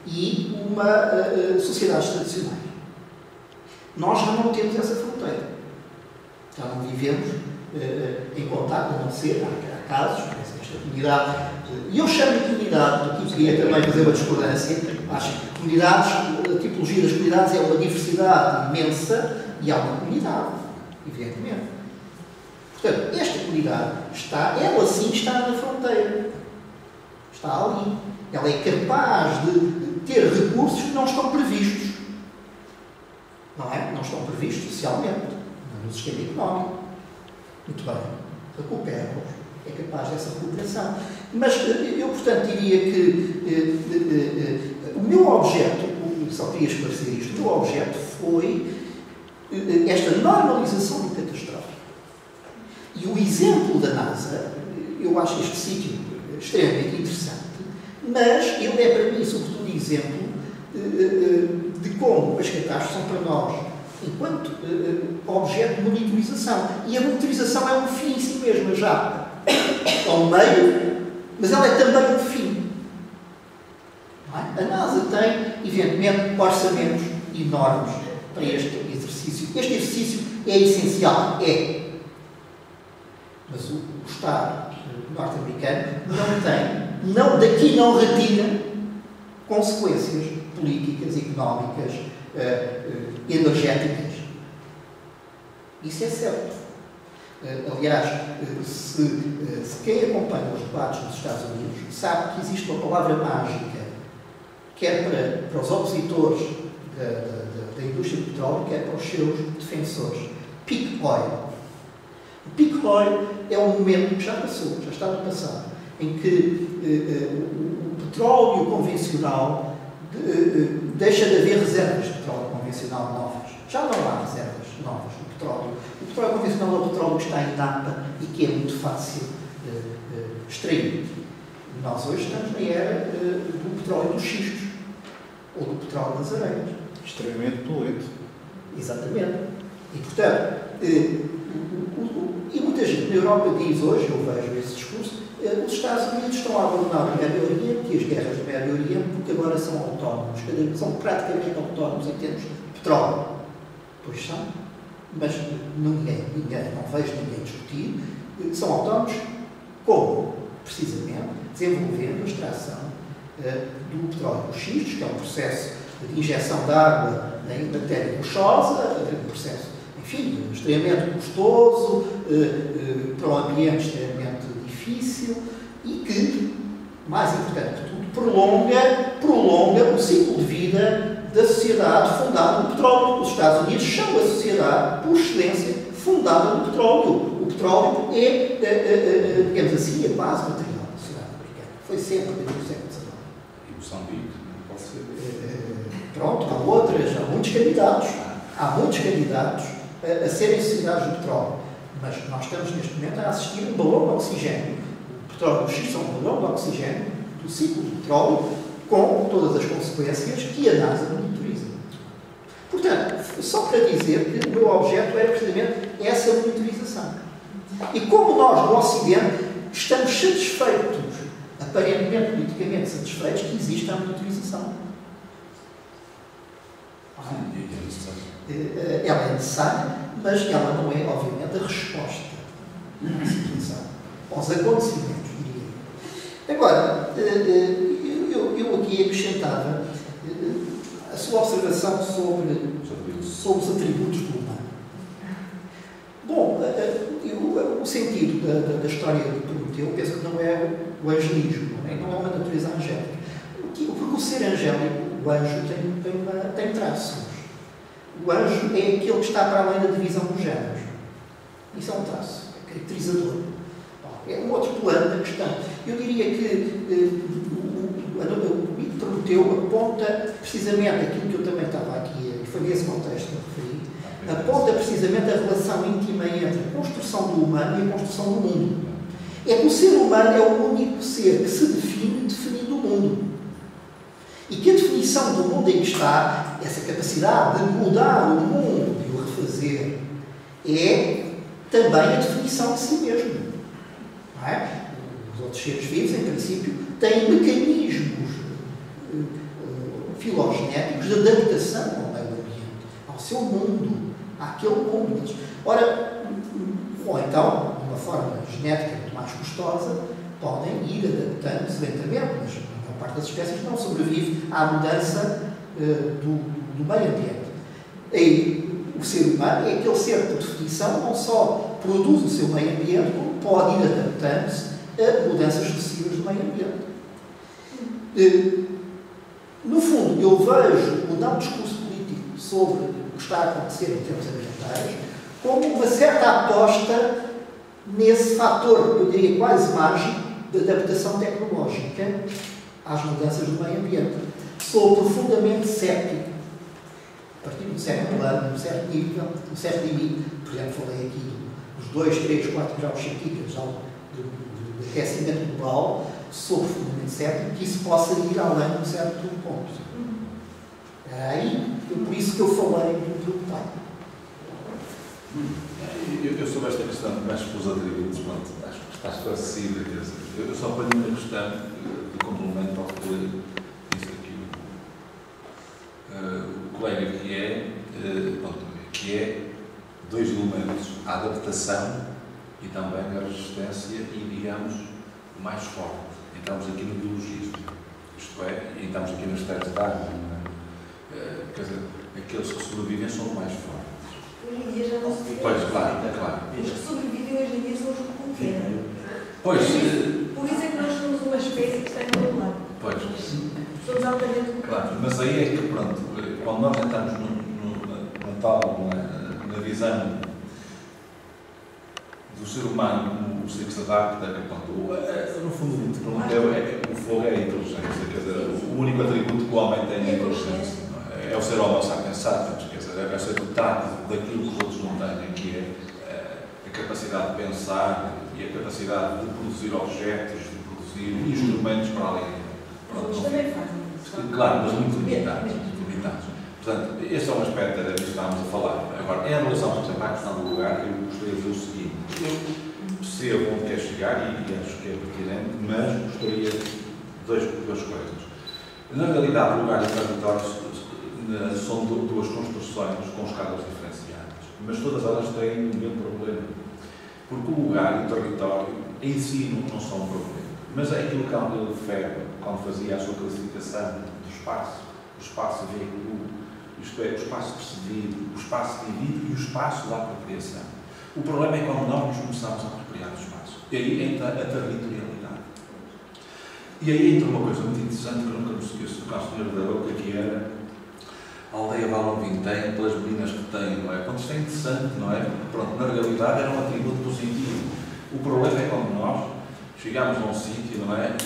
e uma sociedade tradicional. Nós já não temos essa fronteira. Já não vivemos em contato, a não ser, há casos, esta comunidade, e eu chamo de comunidade, aqui queria também fazer uma discordância, acho que comunidades, a tipologia das comunidades é uma diversidade imensa e há uma comunidade, evidentemente. Portanto, esta comunidade ela sim está na fronteira. Está ali. Ela é capaz de ter recursos que não estão previstos. não é? Não estão previstos socialmente, no sistema económico. Muito bem, recupera-os, é capaz dessa recuperação. Mas eu, portanto, diria que o meu objeto, só queria esclarecer isto, o meu objeto foi esta normalização do catastrófico. E o exemplo da NASA, eu acho este sítio extremamente interessante, mas ele é para mim, sobretudo, exemplo de como as catástrofes são para nós, enquanto objeto de monitorização. E a monitorização é um fim em si mesma, já. É um meio, mas ela é também um fim. Não é? A NASA tem, evidentemente, orçamentos enormes para este exercício. Este exercício é essencial, é. Mas o Estado norte-americano daqui não retira consequências políticas, económicas, energéticas. Isso é certo. Aliás, se quem acompanha os debates nos Estados Unidos sabe que existe uma palavra mágica, quer para os opositores da indústria do petróleo, quer para os seus defensores. Peak oil. O peak oil é um momento que já passou, já está no passado, em que o petróleo convencional deixa de haver reservas de petróleo convencional novas. Já não há reservas novas de petróleo. O petróleo convencional é o petróleo que está em tapa e que é muito fácil extrair. Nós hoje estamos na era do petróleo dos xistos ou do petróleo das areias. Extremamente poluente. Exatamente. E, portanto, e muita gente na Europa diz hoje, eu vejo esse discurso, os Estados Unidos estão a abandonar o Médio Oriente e as guerras do Médio Oriente porque agora são autónomos, são praticamente autónomos em termos de petróleo. Pois são, mas não vejo ninguém discutir. São autónomos como? Precisamente desenvolvendo a extração do petróleo dos xistos, que é um processo de injeção de água em matéria rochosa, um processo, enfim, extremamente custoso, para um ambiente extremamente difícil e que, mais importante que tudo, prolonga o ciclo de vida da sociedade fundada no petróleo. Os Estados Unidos são a sociedade, por excelência, fundada no petróleo. O petróleo é, digamos assim, a base material da sociedade americana. Foi sempre desde o século XIX. E Moçambique, não pode ser. Pronto, há muitos candidatos. Há muitos candidatos a serem sociedades do petróleo. Mas nós estamos, neste momento, a assistir a um balão de oxigênio. O petróleo dos xistos é um balão de oxigênio do ciclo do petróleo, com todas as consequências que a NASA monitoriza. Portanto, só para dizer que o meu objeto era precisamente essa monitorização. E como nós, no Ocidente, estamos satisfeitos, aparentemente politicamente satisfeitos, que existe a monitorização. Ela é necessária, mas ela não é, obviamente, a resposta à situação, aos acontecimentos, diria. Agora, eu aqui acrescentava a sua observação sobre os atributos do humano. Bom, o sentido da história de Prometeu, eu penso que não é o angelismo, não é uma natureza angélica. Porque o ser angélico, o anjo, tem traços. O anjo é aquele que está para além da divisão dos géneros. Isso é um traço, é caracterizador. É um outro plano da questão. Eu diria que o mito de Prometeu aponta precisamente aquilo que eu também estava aqui, e foi nesse contexto que eu referi, aponta precisamente a relação íntima entre a construção do humano e a construção do mundo. É que o ser humano é o único ser que se define definindo o mundo. E que a definição do mundo em que está, essa capacidade de mudar o mundo, de o refazer, é também a definição de si mesmo. Não é? Os outros seres vivos, em princípio, têm mecanismos filogenéticos de adaptação ao meio ambiente, ao seu mundo, àquele mundo. Ora, ou então, de uma forma genética muito mais custosa, podem ir adaptando-se lentamente, mas a maior parte das espécies não sobrevive à mudança do meio ambiente. E o ser humano é aquele ser, por definição, não só produz o seu meio ambiente, como pode ir adaptando-se a mudanças sucessivas do meio ambiente. No fundo, eu vejo o não discurso político sobre o que está a acontecer em termos ambientais, como uma certa aposta nesse fator, eu diria quase mágico, de adaptação tecnológica às mudanças do meio ambiente. Sou profundamente cético, a partir de um certo plano, de um certo nível, de um certo limite. Por exemplo, falei aqui dos 2, 3, 4 graus centígrados do aquecimento global. Sou profundamente cético que isso possa ir além de um certo ponto. Era aí, por isso que eu falei do preocupado. Eu sobre esta questão, mais que os atributos, pronto, acho que está esclarecida. Eu só ponho uma questão de complemento ao que disse aqui o colega, que é 2 elementos, a adaptação e também a resistência e, digamos, o mais forte. Entramos aqui no biologismo, isto é, e entramos aqui nas terras de água. Quer dizer, aqueles que sobrevivem são os mais fortes. Hoje em dia já não se vê. Pois, claro. Os que sobrevivem hoje em dia são os que confiam. Pois. Por isso é que nós somos uma espécie que está em todo lado. Pois. Somos altamente Claro, mas aí é que, pronto, quando nós entramos na tal, na visão do ser humano como o ser que se adapta, no fundo, o fogo é a inteligência, quer dizer, o único atributo que o homem tem é a inteligência. É o ser homo sapiens sapiens, quer dizer, é ser dotado daquilo que os outros não têm, que é a capacidade de pensar e a capacidade de produzir objetos, de produzir instrumentos para além. Pronto, também fazem. Claro, mas muito limitados. Portanto, este é um aspecto era disso que estávamos a falar. Agora, em relação, por exemplo, à questão do lugar, eu gostaria de dizer o seguinte: eu percebo onde quer chegar e acho que é pertinente, mas gostaria de duas coisas. Na realidade, o lugar e o território são 2 construções com escalas diferenciadas, mas todas elas têm o mesmo problema. Porque o lugar e o território em si não são um problema. Mas é aquilo que André Lefebvre, quando fazia a sua classificação do espaço, o espaço veículo, isto é, o espaço percebido, o espaço vivido e o espaço da apropriação. O problema é quando nós nos começamos a apropriar do espaço. E aí entra a territorialidade. E aí entra uma coisa muito interessante que eu nunca me esqueço do Nosso Senhor da Boca, que era a aldeia Valão Vintém, pelas meninas que tem, não é? Quando isto é interessante, não é? Pronto, na realidade era um atributo positivo. O problema é quando nós chegamos a um sítio, não é?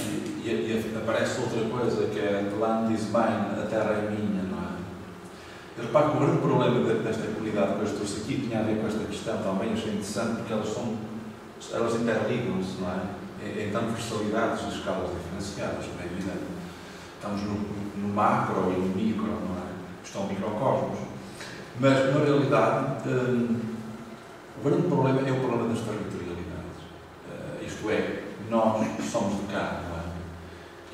E aparece outra coisa, que é the land is mine, a terra é minha, não é? Eu reparo que o grande problema desta comunidade que eu trouxe aqui tinha a ver com esta questão também, achei interessante, porque elas interligam-se, não é? Em transversalidades e escalas diferenciadas, como é evidente. Estamos no macro e no micro, não é? Estão microcosmos. Mas, na realidade, o grande problema é o problema das territorialidades. Isto é, nós somos de cá, não é?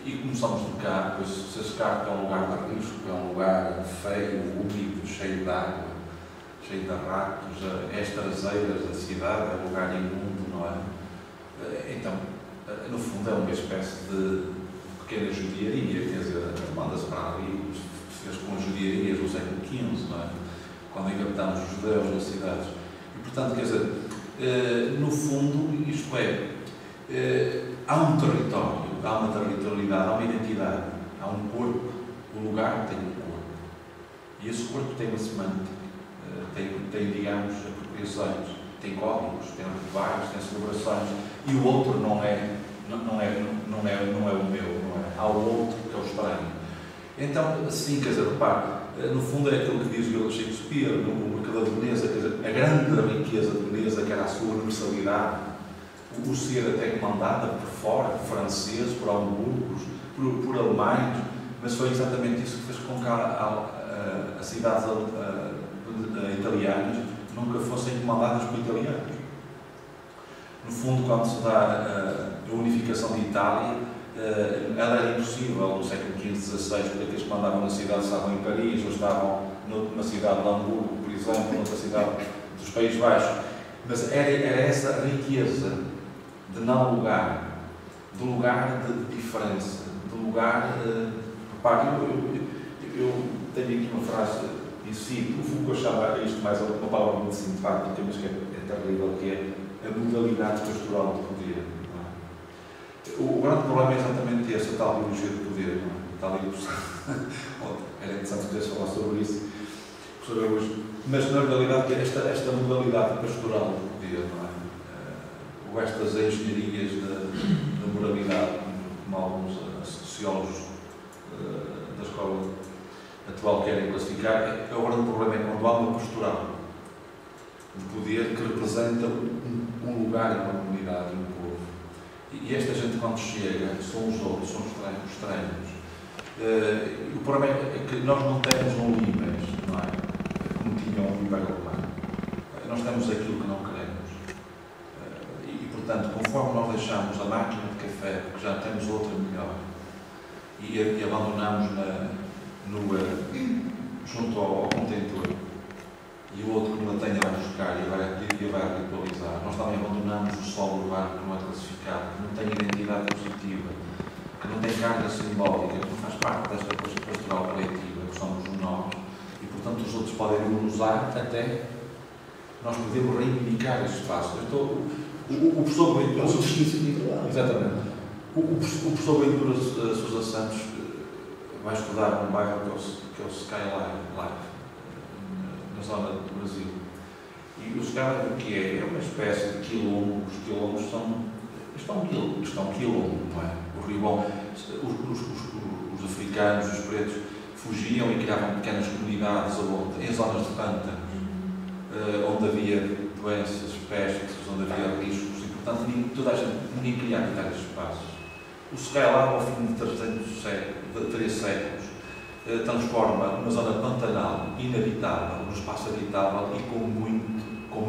E como somos de cá, pois se esse cá é um lugar de risco, é um lugar feio, úmido, cheio de água, cheio de ratos, as traseiras da cidade, é um lugar imundo, não é? Então, no fundo, é uma espécie de pequena judiaria, quer dizer, manda-se para ali, fez com as judiarias do século XV, não é? Quando encapetámos os judeus nas cidades. E, portanto, quer dizer, no fundo, isto é, há um território, há uma territorialidade, há uma identidade, há um corpo, o lugar tem um corpo. E esse corpo tem uma semântica, tem, digamos, apropriações, tem códigos, tem rituais, tem celebrações, e o outro não é o meu, não é? Há o outro que é o estranho. Então, assim, quer dizer, repare, no fundo é aquilo que diz o Shakespeare, no Mercador de Veneza, quer dizer, a grande riqueza de Veneza, que era a sua universalidade, o ser até comandada por fora, por franceses, por hamburgos, por alemães, mas foi exatamente isso que fez com que as cidades italianas nunca fossem comandadas por italianos. No fundo, quando se dá a unificação de Itália, ela era impossível no século XV, XVI, porque aqueles que mandavam na cidade estavam em Paris, ou estavam numa cidade de Hamburgo, por exemplo, noutra cidade dos Países Baixos. Mas era essa riqueza de não lugar, do lugar de diferença, do lugar. Repare, eu tenho aqui uma frase e cito, o Foucault chama isto mais uma palavra muito simpática, mas que é terrível, que é a modalidade pastoral de poder. O grande problema é exatamente esse, a tal biologia de poder, não é? Tal era interessante poder falar sobre isso. Mas na realidade esta modalidade pastoral do poder, não é? Ou estas engenharias da moralidade, como alguns sociólogos da escola atual querem classificar, agora o problema é quando há uma pastoral de poder que representa um lugar e uma comunidade, um povo. E esta gente, quando chega, são os outros, são os estranhos. O problema é que nós não temos um limes, não é? Como tinham um Império Romano. Nós temos aquilo que não queremos. E, portanto, conforme nós deixamos a máquina de café, porque já temos outra melhor, e abandonamos junto ao contentor, e o outro que não a tenha vai buscar e vai ritualizar, nós também abandonamos o solo urbano que não é classificado, que não tem identidade positiva, que não tem carga simbólica, que não faz parte desta pastoral coletiva, que somos nós, e portanto os outros podem nos usar até nós podemos reivindicar esse espaço. O professor Ventura... Exatamente. O professor Ventura Sousa Santos vai estudar num bairro que é o Skyline, na zona do Brasil. E o Skyline o que é? É uma espécie de quilombo. Os quilombos estão quilombo, não é? O Ribão, os africanos, os pretos, fugiam e criavam pequenas comunidades em zonas de pântano, onde havia doenças, pestes, onde havia riscos, e portanto ninguém queria habitar esses espaços. O Skyline, ao fim de 3 séculos, transforma uma zona pantanal inabitável num espaço habitável e com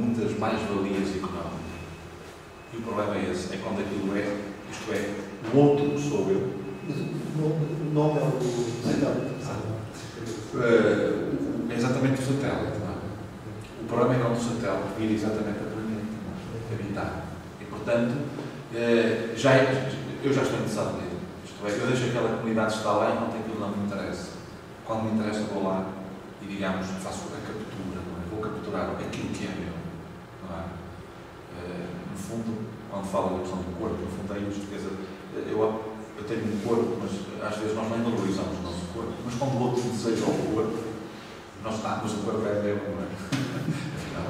muitas mais-valias económicas. E o problema é esse, é quando aquilo isto é, o outro sou eu. O nome é o satélite. É exatamente o satélite. Não é? O problema é quando o satélite vira exatamente a planeta, habitar. E, portanto, eu já estou interessado nele. Isto é, eu deixo aquela comunidade estar lá enquanto aquilo não me interessa. Quando me interessa, vou lá e, digamos, faço a captura, não é? Vou capturar aquilo que é meu. Não é? No fundo, quando falo da questão do corpo, no fundo é isto, quer dizer, eu tenho um corpo, mas às vezes nós nem valorizamos o nosso corpo. Mas quando o outro deseja o corpo, nós estamos, o corpo é meu, não é? Afinal,